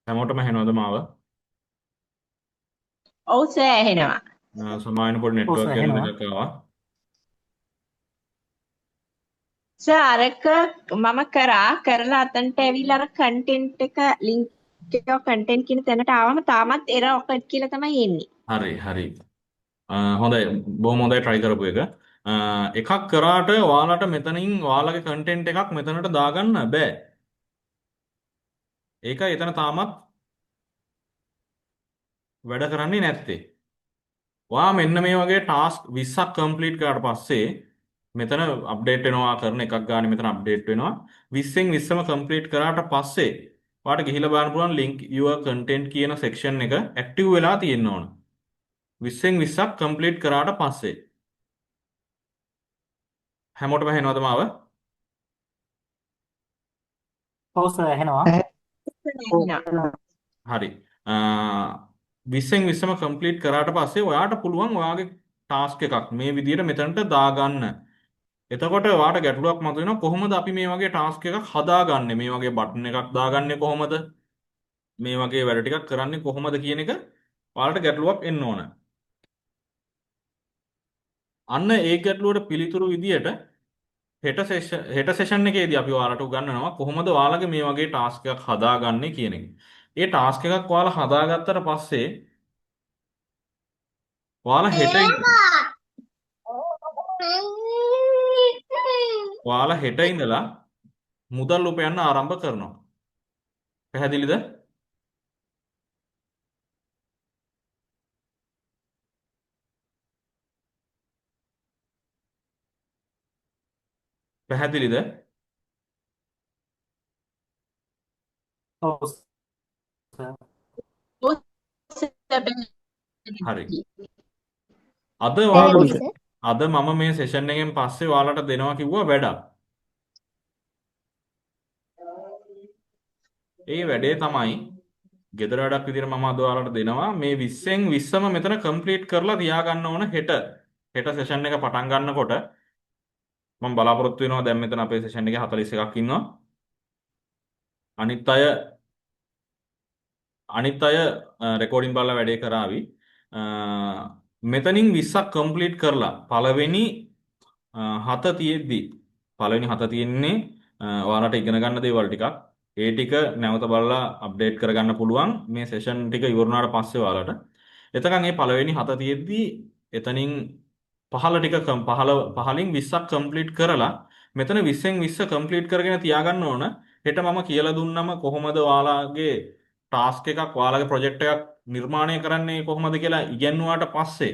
[SPEAKER 2] හැමෝටම ඇහෙනවද මාව?
[SPEAKER 3] ඔව් සර් ඇහෙනවා.
[SPEAKER 2] සමායන පොඩි
[SPEAKER 1] ඔව් සර්
[SPEAKER 2] නෙට්වර්ක්
[SPEAKER 1] ඇහෙනවා.
[SPEAKER 2] එකක් ආවා.
[SPEAKER 3] සර් අරක මම කරලා අතන්ට ඇවිල්ලා අර කන්ටෙන්ට් එක ලින්ක් your content කියන තැනට ආවම තාමත් error occurred කියලා තමයි එන්නේ.
[SPEAKER 2] හරි හරි. හොඳයි බොහොම හොඳයි try කරපු එක. එකක් කරාට ඔයාලට මෙතනින් ඔයාලගේ content එකක් මෙතනට දාගන්න බෑ. ඒක එතන තාමත් වැඩ කරන්නේ නැත්තේ. ඔයා මෙන්න මේ වගේ ටාස්ක් 20ක් කම්ප්ලීට් කරාට පස්සේ මෙතන අප්ඩේට් වෙනවා කරන එකක් ගන්න මෙතන අප්ඩේට් වෙනවා 20න් 20ම කම්ප්ලීට් කරාට පස්සේ ඔයාලට ගිහිල්ලා බලන්න පුළුවන් link your content කියන section එක active වෙලා තියෙන්න ඕන 20න් 20ක් කම්ප්ලීට් කරාට පස්සේ හැමෝටම ඇහෙනවද මාව?
[SPEAKER 1] ඔව් සර් ඇහෙනවා.
[SPEAKER 2] හරි 20න් 20ම කම්ප්ලීට් කරාට පස්සේ ඔයාට පුළුවන් ඔයාගේ ටාස්ක් එකක් මේ විදිහට මෙතනට දාගන්න. එතකොට ඔයාට ගැටලුවක් මතුවෙනවා කොහොමද අපි මේ වගේ ටාස්ක් එකක් හදාගන්නේ මේ වගේ බටන් එකක් දාගන්නේ කොහොමද මේ වගේ වැඩ ටිකක් කරන්නේ කොහොමද කියන එක ඔයාලට ගැටලුවක් එන්න ඕන. අන්න ඒ ගැටලුවට පිළිතුරු විදියට හෙට සෙෂන් එකේදී අපි ඔයාලට උගන්වනවා කොහොමද ඔයාලගේ මේ වගේ ටාස්ක් එකක් හදාගන්නේ කියන එක. ඒ ටාස්ක් එකක් ඔයාලා හදාගත්තට පස්සේ ඔයාලා හෙට ඉඳලා මුදල් උපයන්න ආරම්භ කරනවා. පැහැදිලිද? පැහැදිලිද?
[SPEAKER 1] ඔව් සර්.
[SPEAKER 2] හරි. අද මම මේ සෙෂන් එකෙන් පස්සේ ඔයාලට දෙනවා කිව්වා වැඩක්. ඒ වැඩේ තමයි ගෙදර වැඩක් විදිහට මම අද ඔයාලට දෙනවා මේ 20න් 20ම මෙතන කම්ප්ලීට් කරලා තියාගන්න ඕන හෙට සෙෂන් එක පටන් ගන්නකොට මම බලාපොරොත්තු වෙනවා දැන් මෙතන අපේ සෙෂන් එකේ 41ක් ඉන්නවා. අනිත් අය රෙකෝඩින් බලලා වැඩේ කරાવી. මෙතනින් 20ක් කම්ප්ලීට් කරලා පළවෙනි 7 තියෙන්නේ ඔයාලට ඉගෙන ගන්න දේවල් ටිකක්. ඒ ටික නැවත බලලා අප්ඩේට් කරගන්න පුළුවන් මේ සෙෂන් ටික ඉවරුනාට පස්සේ ඔයාලට. එතකන් මේ පළවෙනි 7 තියෙද්දි එතනින් 15 ටික 15න් 20ක් කම්ප්ලීට් කරලා මෙතන 20න් 20 කම්ප්ලීට් කරගෙන තියාගන්න ඕන. හෙට මම කියලා දුන්නම කොහොමද ඔයාලගේ ටාස්ක් එකක් ඔයාලගේ ප්‍රොජෙක්ට් එකක් නිර්මාණය කරන්නේ කොහොමද කියලා ඉගෙනුවාට පස්සේ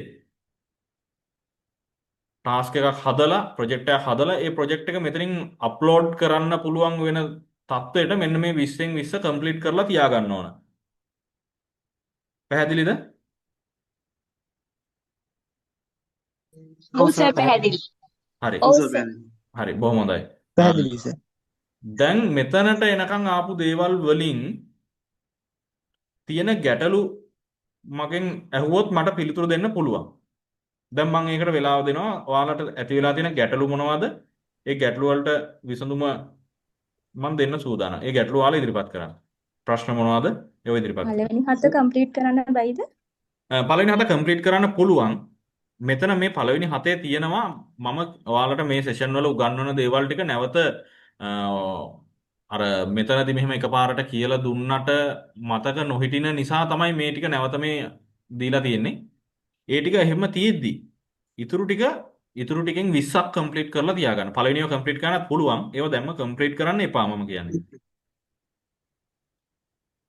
[SPEAKER 2] ටාස්ක් එකක් හදලා ප්‍රොජෙක්ට් එකක් හදලා ඒ ප්‍රොජෙක්ට් එක මෙතනින් අප්ලෝඩ් කරන්න පුළුවන් වෙන තත්ත්වයට මෙන්න මේ 20න් 20 කම්ප්ලීට් කරලා තියාගන්න ඕන. පැහැදිලිද?
[SPEAKER 3] ඔව් සර් පැහැදිලි.
[SPEAKER 2] හරි.
[SPEAKER 8] ඔව් සර් පැහැදිලි.
[SPEAKER 2] හරි බොහොම හොඳයි.
[SPEAKER 11] පැහැදිලි සර්.
[SPEAKER 2] දැන් මෙතනට එනකන් ආපු දේවල් වලින් තියෙන ගැටලු මගෙන් ඇහුවොත් මට පිළිතුරු දෙන්න පුළුවන්. දැන් මම ඒකට වෙලාව දෙනවා. ඔයාලට ඇති වෙලා තියෙන ගැටලු මොනවද? ඒ ගැටලු වලට විසඳුම මම දෙන්න සූදානම්. ඒ ගැටලු ඔයාලා ඉදිරිපත් කරන්න. ප්‍රශ්න මොනවද? ඒව ඉදිරිපත් කරන්න.
[SPEAKER 4] පළවෙනි 7 කම්ප්ලීට් කරන්න බැයිද?
[SPEAKER 2] පළවෙනි 7 කම්ප්ලීට් කරන්න පුළුවන්. මෙතන මේ පළවෙනි 7 තියෙනවා මම ඔයාලට මේ සෙෂන් වල උගන්වන දේවල් ටික නැවත අර මෙතනදී මෙහෙම එකපාරට කියලා දුන්නට මතක නොහිටින නිසා තමයි මේ ටික නැවත මේ දීලා තියෙන්නේ. ඒ ටික එහෙම තියෙද්දි ඉතුරු ටිකෙන් 20ක් කම්ප්ලීට් කරලා තියාගන්න. පළවෙනිව කම්ප්ලීට් කරන්නත් පුළුවන්. ඒව දැම්ම කම්ප්ලීට් කරන්න එපා මම කියන්නේ.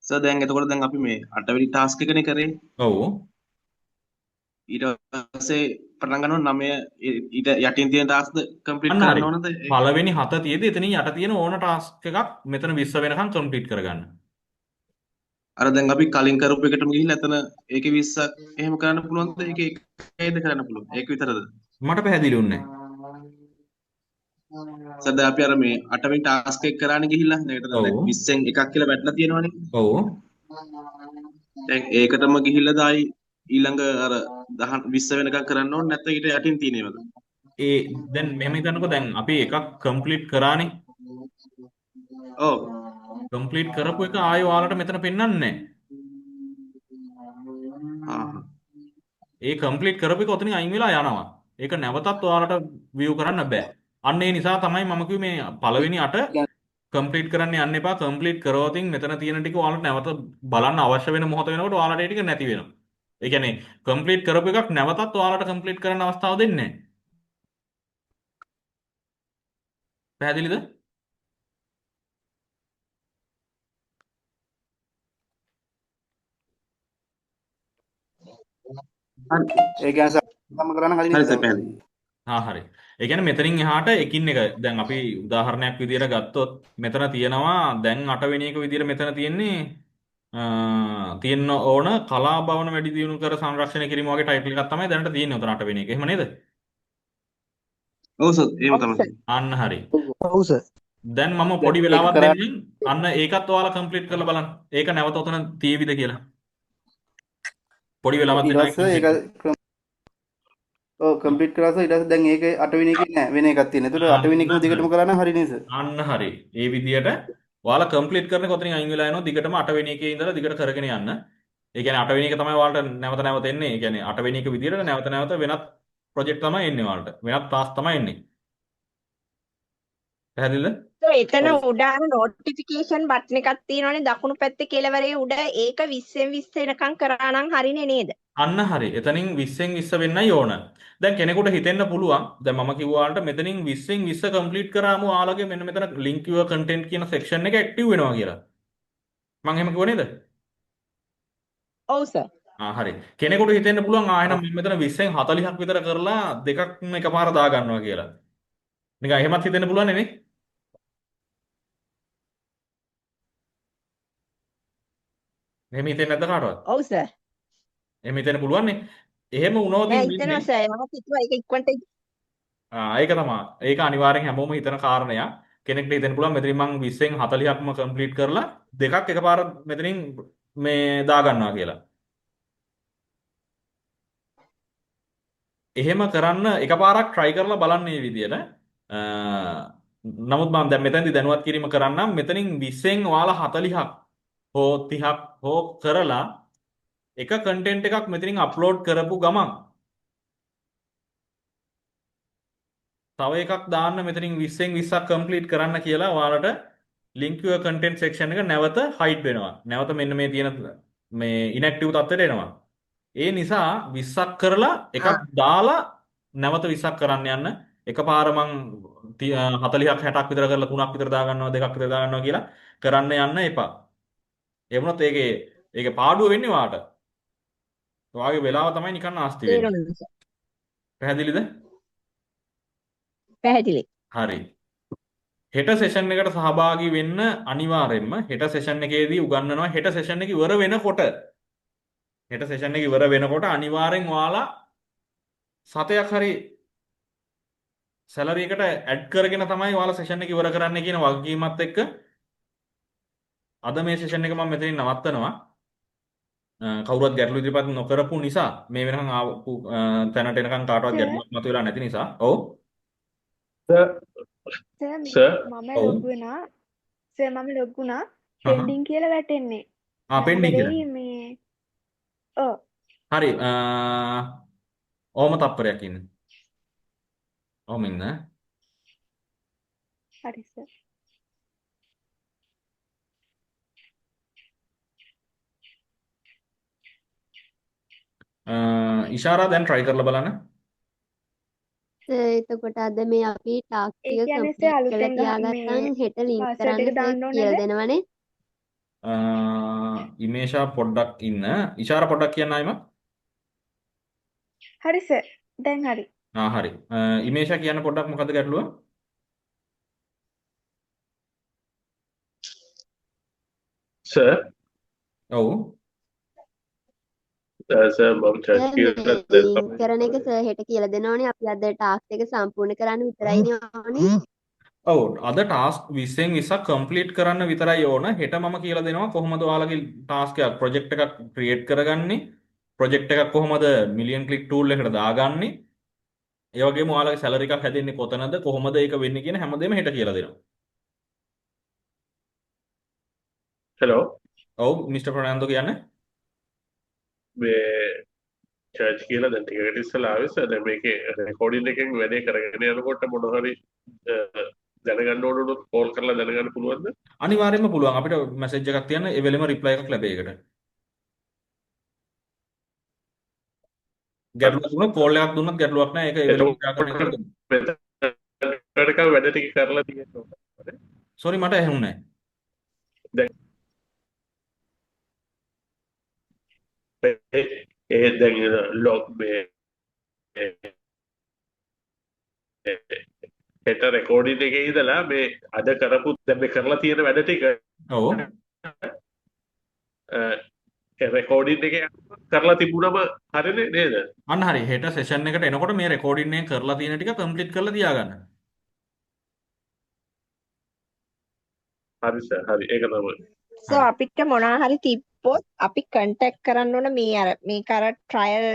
[SPEAKER 8] සර් දැන් එතකොට දැන් අපි මේ 8 වෙනි ටාස්ක් එකනේ කරේ.
[SPEAKER 2] ඔව්.
[SPEAKER 8] ඊට පස්සේ පටන් ගන්නවා 9 ඊට යටින් තියෙන ටාස්ක්ද කම්ප්ලීට්
[SPEAKER 2] අන්න හරි.
[SPEAKER 8] කරන්න ඕනද?
[SPEAKER 2] පළවෙනි 7 තියෙද්දි එතනින් යට තියෙන ඕන ටාස්ක් එකක් මෙතන 20 වෙනකන් කම්ප්ලීට් කරගන්න.
[SPEAKER 8] අර දැන් අපි කලින් කරපු එකටම ගිහිල්ලා එතන ඒකේ 20ක් එහෙම කරන්න පුළුවන්ද? ඒකේ එකයිද කරන්න පුළුවන්? ඒක විතරද?
[SPEAKER 2] මට පැහැදිලි වුණේ
[SPEAKER 8] සර් දැන් අපි අර මේ 8 වෙනි ටාස්ක් එක කරානේ ගිහිල්ලා. දැන් ඒකට දැන් 20න් එකක් කියලා වැටලා තියෙනවනේ.
[SPEAKER 2] ඔව්.
[SPEAKER 8] දැන් ඒකටම ගිහිල්ලා දායි ඊළඟ අර 10 20 වෙනකම් කරන්න ඕනේ නැත්නම් ඊට යටින් තියෙන ඒවාද?
[SPEAKER 2] ඒ දැන් මෙහෙම හිතන්නකෝ දැන් අපි එකක් කම්ප්ලීට් කරානේ.
[SPEAKER 8] ඔව්.
[SPEAKER 2] කම්ප්ලීට් කරපු එක ආයෙ ඔයාලට මෙතන පෙන්වන්නේ නැහැ. ඒ කම්ප්ලීට් කරපු එක ඔතනින් අයින් වෙලා යනවා. ඒක නැවතත් ඔයාලට view කරන්න බෑ. අන්න ඒ නිසා තමයි මම කිව්වේ මේ පළවෙනි 8 කම්ප්ලීට් කරන්න යන්න එපා. කම්ප්ලීට් කරවතින් මෙතන තියෙන ටික ඔයාලට නැවත බලන්න අවශ්‍ය වෙන මොහොත වෙනකොට ඔයාලට ඒ ටික නැති වෙනවා. ඒ කියන්නේ කම්ප්ලීට් කරපු එකක් නැවතත් ඔයාලට කම්ප්ලීට් කරන්න අවස්ථාව දෙන්නේ නැහැ. පැහැදිලිද?
[SPEAKER 9] ඒ කියන්නේ සර් තම කරන්න හරිය
[SPEAKER 8] හරි
[SPEAKER 9] නේද
[SPEAKER 8] සර්
[SPEAKER 9] දැන්?
[SPEAKER 8] පැහැදිලි.
[SPEAKER 2] හරි. ඒ කියන්නේ මෙතනින් එහාට එකින් එක දැන් අපි උදාහරණයක් විදියට ගත්තොත් මෙතන තියෙනවා දැන් 8 වෙනි එක විදියට මෙතන තියෙන්නේ තියෙන්න ඕන කලා භවන වැඩි දියුණු කර සංරක්ෂණය කිරීම වගේ ටයිටල් එකක් තමයි දැනට තියෙන්නේ උතන 8 වෙනි එක. එහෙම නේද?
[SPEAKER 8] ඔව් සර් එහෙම
[SPEAKER 3] ඔව්
[SPEAKER 8] තමයි
[SPEAKER 3] සර්.
[SPEAKER 8] සර්.
[SPEAKER 2] අන්න හරි.
[SPEAKER 9] ඔව් සර්.
[SPEAKER 2] දැන් මම
[SPEAKER 9] දැන්
[SPEAKER 2] පොඩි
[SPEAKER 9] ඒක
[SPEAKER 2] වෙලාවක්
[SPEAKER 9] කරා
[SPEAKER 2] දෙන්නම්. අන්න ඒකත් ඔයාලා කම්ප්ලීට් කරලා බලන්න. ඒක නැවත උතන තියෙවිද කියලා. පොඩි වෙලාවක්
[SPEAKER 9] ඊට
[SPEAKER 2] දෙන්නම්
[SPEAKER 9] පස්සේ ඒක ඔව් කම්ප්ලීට් කරා සර් ඊට පස්සේ දැන් ඒක 8 වෙනි එකේ නෑ වෙන එකක් තියෙන. ඒතකොට 8 වෙනි එකම
[SPEAKER 2] අන්න
[SPEAKER 9] දිගටම කරා නම් හරි නේද සර්?
[SPEAKER 2] අන්න හරි. ඒ විදියට ඔයාලා කම්ප්ලීට් කරනකොට ඔතනින් අයින් වෙලා යනවා දිගටම 8 වෙනි එකේ ඉඳලා දිගට කරගෙන යන්න. ඒ කියන්නේ 8 වෙනි එක තමයි ඔයාලට නැවත නැවත එන්නේ. ඒ කියන්නේ 8 වෙනි එක විදියට නැවත නැවත වෙනත් ප්‍රොජෙක්ට් තමයි එන්නේ ඔයාලට. වෙනත් ටාස්ක් තමයි එන්නේ. පැහැදිලිද?
[SPEAKER 3] සර් එතන
[SPEAKER 9] හරි.
[SPEAKER 3] උඩ අර notification button එකක් තියෙනවනේ දකුණු පැත්තේ කෙළවරේ උඩ ඒක 20න් 20 එනකම් කරා නම් හරිනේ නේද?
[SPEAKER 2] අන්න හරි. එතනින් 20න් 20 වෙන්නයි ඕන. දැන් කෙනෙකුට හිතෙන්න පුළුවන් දැන් මම කිව්වාලට මෙතනින් 20න් 20 කම්ප්ලීට් කරාම ඔයාලගේ මෙන්න මෙතන link your content කියන section එක ඇක්ටිව් වෙනවා කියලා. මම එහෙම කිව්ව නේද?
[SPEAKER 3] ඔව් සර්.
[SPEAKER 2] හරි. කෙනෙකුට හිතෙන්න පුළුවන් එහෙනම් මම මෙතන 20න් 40ක් විතර කරලා දෙකක්ම එකපාර දා ගන්නවා කියලා. නිකන් එහෙමත් හිතෙන්න පුළුවන් නේ. එහෙම හිතෙන්නේ නැද්ද කාටවත්?
[SPEAKER 3] ඔව් සර්.
[SPEAKER 2] එහෙම හිතෙන්න පුළුවන් නේ. එහෙම වුණොත්
[SPEAKER 3] නෑ
[SPEAKER 2] වෙන්නේ
[SPEAKER 3] හිතෙනවා සර්. මම හිතුවා ඒක ඉක්මනට
[SPEAKER 2] ඒක තමයි. ඒක අනිවාර්යෙන් හැමෝම හිතන කාරණයක්. කෙනෙක්ට හිතෙන්න පුළුවන් මෙතනින් මං 20න් 40ක්ම කම්ප්ලීට් කරලා දෙකක් එකපාර මෙතනින් මේ දා ගන්නවා කියලා. එහෙම කරන්න එකපාරක් try කරලා බලන්න මේ විදියට. නමුත් මම දැන් මෙතනදී දැනුවත් කිරීම කරන්නම් මෙතනින් 20න් ඔයාලා 40ක් හෝ 30ක් හෝ කරලා එක කන්ටෙන්ට් එකක් මෙතනින් අප්ලෝඩ් කරපු ගමන් තව එකක් දාන්න මෙතනින් 20න් 20ක් කම්ප්ලීට් කරන්න කියලා ඔයාලට link your content section එක නැවත hide වෙනවා. නැවත මෙන්න මේ තියෙන මේ inactive තත්ත්වයට එනවා. ඒ නිසා 20ක් කරලා එකක් දාලා නැවත 20ක් කරන්න යන්න. එකපාර මං 40ක් 60ක් විතර කරලා 3ක් විතර දා ගන්නවා 2ක් විතර දා ගන්නවා කියලා කරන්න යන්න එපා. ඒ වුණොත් ඒකේ පාඩුව වෙන්නේ ඔයාට. ඔයාගේ වෙලාව තමයි නිකන් ආස්ති වෙන්නේ.
[SPEAKER 3] තේරුණා සර්.
[SPEAKER 2] පැහැදිලිද?
[SPEAKER 3] පැහැදිලි.
[SPEAKER 2] හරි. හෙට සෙෂන් එකට සහභාගී වෙන්න අනිවාර්යෙන්ම හෙට සෙෂන් එකේදී උගන්වනවා හෙට සෙෂන් එක ඉවර වෙනකොට අනිවාර්යෙන් ඔයාලා සතයක් හරි සැලරි එකට ඇඩ් කරගෙන තමයි ඔයාලා සෙෂන් එක ඉවර කරන්න කියන වගකීමත් එක්ක අද මේ සෙෂන් එක මම මෙතනින් නවත්තනවා. කවුරුත් ගැටලු ඉදිරිපත් නොකරපු නිසා මේ වෙනකන් ආපු තැනට එනකන් කාටවත් ගැටලුවක් මතුවලා නැති නිසා. ඔව්.
[SPEAKER 7] සර් මම
[SPEAKER 2] ඔව්.
[SPEAKER 7] ලොග් වුණා පෙන්ඩිං කියලා වැටෙන්නේ.
[SPEAKER 2] පෙන්ඩිං කියලා.
[SPEAKER 7] හැබැයි මේ ඔව්
[SPEAKER 2] හරි. ඕම තප්පරයක් ඉන්න. ඕම ඉන්න.
[SPEAKER 7] හරි සර්.
[SPEAKER 2] ඉෂාරා දැන් try කරලා බලන්න.
[SPEAKER 11] එතකොට අද මේ අපි ටාස්ක්
[SPEAKER 7] ඒ
[SPEAKER 11] ටික
[SPEAKER 7] කියන්නේ
[SPEAKER 11] කම්ප්ලීට්
[SPEAKER 7] අලුතෙන්
[SPEAKER 11] කරලා තියාගත්නම් හෙට ලින්ක්
[SPEAKER 7] පාස්වර්ඩ්
[SPEAKER 11] කරන්න
[SPEAKER 7] එක දාන්න ඕනේද?
[SPEAKER 11] කියලා දෙනවනේ.
[SPEAKER 2] ඉමේෂා පොඩ්ඩක් ඉන්න. ඉෂාරා පොඩ්ඩක් කියන්න ආයිම.
[SPEAKER 7] හරි සර්. දැන් හරි.
[SPEAKER 2] හරි. ඉමේෂා කියන්න පොඩ්ඩක් මොකද්ද ගැටලුව?
[SPEAKER 12] සර්
[SPEAKER 2] ඔව්.
[SPEAKER 12] සර් මම chat කියලා
[SPEAKER 11] ලින්ක් කරන එක සර් හෙට කියලා දෙනවනේ. අපි අද ටාස්ක් එක සම්පූර්ණ කරන්න විතරයිනේ ඕනේ.
[SPEAKER 2] ඔව් අද ටාස්ක් 20න් 20ක් කම්ප්ලීට් කරන්න විතරයි ඕන. හෙට මම කියලා දෙනවා කොහොමද ඔයාලගේ ටාස්ක් එකක් ප්‍රොජෙක්ට් එකක් ක්‍රියේට් කරගන්නේ. ප්‍රොජෙක්ට් එකක් කොහොමද මිලියන් ක්ලික් ටූල් එකට දාගන්නේ. ඒ වගේම ඔයාලගේ සැලරි එකක් හැදෙන්නේ කොතනද කොහොමද ඒක වෙන්නේ කියන හැමදේම හෙට කියලා දෙනවා.
[SPEAKER 12] හෙලෝ
[SPEAKER 2] ඔව් මිස්ටර් ෆර්නෑන්ඩෝ කියන්නේ
[SPEAKER 12] මේ චර්ච් කියලා දැන් ටිකකට ඉස්සලා ආවේ සර් දැන් මේකේ රෙකෝඩින් එකෙන් වැඩේ කරගෙන යනකොට මොන හරි දැනගන්න ඕන උනොත් කෝල් කරලා දැනගන්න පුළුවන්ද?
[SPEAKER 2] අනිවාර්යයෙන්ම පුළුවන්. අපිට මැසේජ් එකක් තියන්න ඒ වෙලෙම රිප්ලයි එකක් ලැබේ ඒකට. ගැටලුවක් දුන්නොත් කෝල් එකක් දුන්නත් ගැටලුවක් නැහැ. ඒක ඒ වෙලෙම ක්‍රියා කරන එක.
[SPEAKER 12] මෙතන වැඩ ටික කරලා තියෙනවා.
[SPEAKER 2] සෝරි මට ඇහුන්නේ නැහැ.
[SPEAKER 12] දැන් ඒ දැන් ලොග් මේ හෙට රෙකෝඩින් එකේ ඉඳලා මේ අද කරපු දැන් මේ කරලා තියෙන වැඩ ටික
[SPEAKER 2] ඔව්.
[SPEAKER 12] රෙකෝඩින් එකේ කරලා තිබුණම හරිනේ නේද?
[SPEAKER 2] අන්න හරි. හෙට සෙෂන් එකට එනකොට මේ රෙකෝඩින් එක කරලා තියෙන ටික කම්ප්ලීට් කරලා තියාගන්න.
[SPEAKER 12] හරි සර් හරි ඒක තමයි.
[SPEAKER 3] සෝ අපිට මොනවා හරි තිබ්බොත් අපි කන්ටැක්ට් කරන්න ඕන මේක අර ට්‍රයල්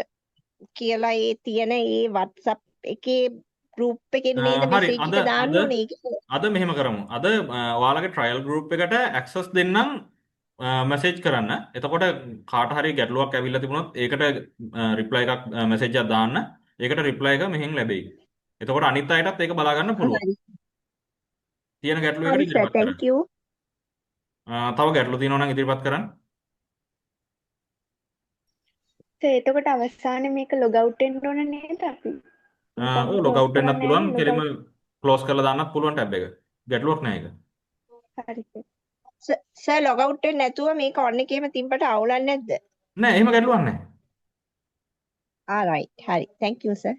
[SPEAKER 3] කියලා ඒ තියෙන ඒ WhatsApp එකේ group එකේ නේද
[SPEAKER 2] හරි
[SPEAKER 3] message
[SPEAKER 2] අද
[SPEAKER 3] එක දාන්න
[SPEAKER 2] අද
[SPEAKER 3] ඕනේ ඒක.
[SPEAKER 2] අද මෙහෙම කරමු. අද ඔයාලගේ ට්‍රයල් ගෲප් එකට ඇක්සස් දෙන්නම් මැසේජ් කරන්න. එතකොට කාට හරි ගැටලුවක් ඇවිල්ලා තිබුණොත් ඒකට රිප්ලයි එකක් මැසේජ් එකක් දාන්න. ඒකට රිප්ලයි එක මෙහෙන් ලැබෙයි. එතකොට අනිත් අයටත් ඒක බලා ගන්න පුළුවන්.
[SPEAKER 3] හරි.
[SPEAKER 2] තියෙන ගැටලුව
[SPEAKER 3] හරි
[SPEAKER 2] එකට
[SPEAKER 3] සර්
[SPEAKER 2] ඉදිරිපත් කරන්න.
[SPEAKER 3] thank you.
[SPEAKER 2] තව ගැටලු තියෙනවා නම් ඉදිරිපත් කරන්න.
[SPEAKER 7] එතකොට අවසානයේ මේක ලොග් අවුට් වෙන්න ඕන නේද අපි?
[SPEAKER 2] ඔව් ලොග් අවුට් වෙන්නත් පුළුවන්. කෙලින්ම ක්ලෝස් කරලා දාන්නත් පුළුවන් ටැබ් එක. ගැටලුවක් නැහැ ඒක.
[SPEAKER 7] හරි
[SPEAKER 3] සර් log out වෙන්නේ නැතුව මේක on එකේම තිබ්බට අවුලක් නැද්ද?
[SPEAKER 2] නෑ එහෙම ගැටලුවක් නැහැ.
[SPEAKER 3] right හරි thank you sir.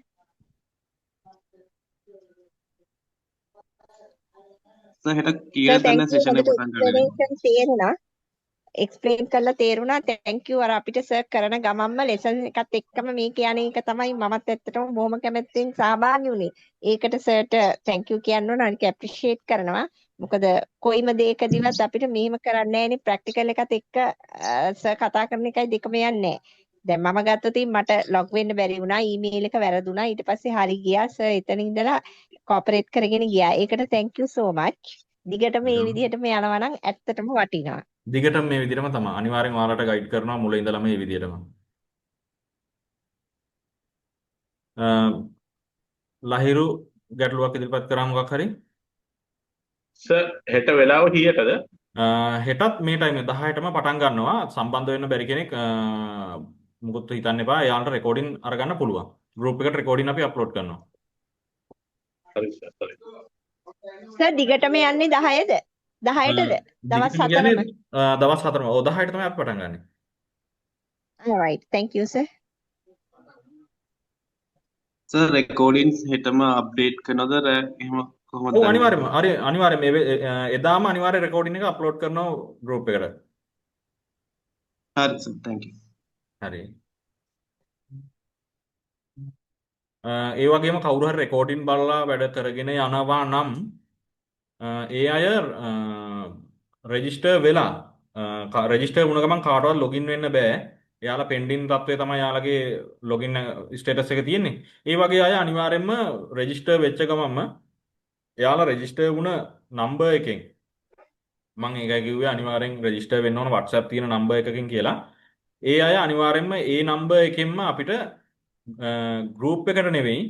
[SPEAKER 8] සර් හෙට කීයද දැන් සෙෂන් එක පටන් ගන්න වෙන්නේ?
[SPEAKER 3] තේරුණා. explain කරලා තේරුණා thank you අර අපිට සර් කරන ගමන්ම lesson එකත් එක්කම මේ කියන එක තමයි මමත් ඇත්තටම බොහොම කැමැත්තෙන් සහභාගී වුණේ. ඒකට සර්ට thank you කියන්න ඕන අනික appreciate කරනවා. මොකද කොයිම දෙයකදීවත් අපිට මෙහෙම කරන්න නැහැනේ ප්‍රැක්ටිකල් එකත් එක්ක සර් කතා කරන එකයි දෙකම යන්නේ. දැන් මම ගත්තොත් මට log වෙන්න බැරි වුණා ඊමේල් එක වැරදුනා ඊට පස්සේ හරි ගියා සර් එතන ඉඳලා කෝපරේට් කරගෙන ගියා. ඒකට thank you so much. දිගටම මේ විදිහටම යනවා නම් ඇත්තටම වටිනවා.
[SPEAKER 2] දිගටම මේ විදිහටම තමයි. අනිවාර්යෙන් ඔයාලට ගයිඩ් කරනවා මුල ඉඳලම මේ විදිහටම. ලහිරු ගැටලුවක් ඉදිරිපත් කරා මොකක් හරි?
[SPEAKER 12] සර් හෙට වෙලාව කීයටද?
[SPEAKER 2] හෙටත් මේ ටයිම් 10ටම පටන් ගන්නවා. සම්බන්ධ වෙන්න බැරි කෙනෙක් මුකුත් හිතන්න එපා. එයාලට රෙකෝඩින් අරගන්න පුළුවන්. ගෲප් එකට රෙකෝඩින් අපි අප්ලෝඩ් කරනවා.
[SPEAKER 12] හරි සර් හරි.
[SPEAKER 3] සර් දිගටම යන්නේ 10ද? 10ටද? දවස් 4ම.
[SPEAKER 2] දවස් 4ම. ඔව් 10ට තමයි අපි පටන් ගන්නෙ.
[SPEAKER 3] alright thank you sir.
[SPEAKER 8] Sir recordings හෙටම අප්ඩේට් කරනවද එහෙම කොහොමද?
[SPEAKER 2] ඔව් අනිවාර්යයෙන්ම. හරි අනිවාර්යයෙන් මේ එදාම අනිවාර්ය රෙකෝඩින් එක අප්ලෝඩ් කරනවා ගෲප් එකට.
[SPEAKER 8] හරි සර් thank you.
[SPEAKER 2] හරි. ඒ වගේම කවුරු හරි රෙකෝඩින් බලලා වැඩ කරගෙන යනවා නම් ඒ අය රෙජිස්ටර් වෙලා රෙජිස්ටර් වුණ ගමන් කාටවත් ලොගින් වෙන්න බෑ. එයාලා පෙන්ඩින් තත්ත්වයේ තමයි යාලගේ ලොගින් ස්ටේටස් එක තියෙන්නේ. ඒ වගේ අය අනිවාර්යයෙන්ම රෙජිස්ටර් වෙච්ච ගමන්ම එයාලා රෙජිස්ටර් වුණ නම්බර් එකෙන් මම ඒකයි කිව්වේ අනිවාර්යෙන් රෙජිස්ටර් වෙන්න ඕන WhatsApp තියෙන නම්බර් එකකින් කියලා. ඒ අය අනිවාර්යෙන්ම ඒ නම්බර් එකෙන්ම අපිට ගෲප් එකට නෙවෙයි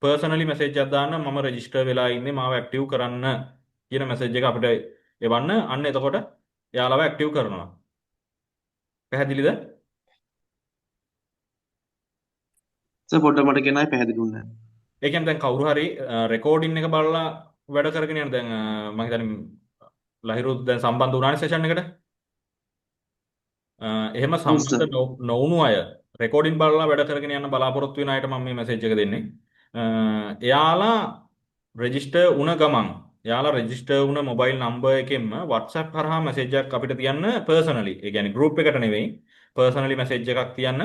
[SPEAKER 2] පර්සනලි මැසේජ් එකක් දාන්න මම රෙජිස්ටර් වෙලා ඉන්නේ මාව ඇක්ටිව් කරන්න කියන මැසේජ් එක අපිට එවන්න. අන්න එතකොට එයාලව ඇක්ටිව් කරනවා. පැහැදිලිද?
[SPEAKER 8] සර් පොඩ්ඩක් මට කියන්නයි පැහැදිලි වුණේ නැහැ.
[SPEAKER 2] ඒ කියන්නේ දැන් කවුරු හරි රෙකෝඩින් එක බලලා වැඩ කරගෙන යන දැන් මම හිතන්නේ ලහිරුත් දැන් සම්බන්ධ වුණානේ සෙෂන් එකට. එහෙම සම්බන්ධ නොවුණු අය රෙකෝඩින් බලලා වැඩ කරගෙන යන බලාපොරොත්තු වෙන අයට මම මේ මැසේජ් එක දෙන්නේ. එයාලා රෙජිස්ටර් වුණ ගමන් එයාලා රෙජිස්ටර් වුණ මොබයිල් නම්බර් එකෙන්ම WhatsApp කරහා මැසේජ් එකක් අපිට තියන්න පර්සනලි. ඒ කියන්නේ ගෲප් එකට නෙවෙයි පර්සනලි මැසේජ් එකක් තියන්න.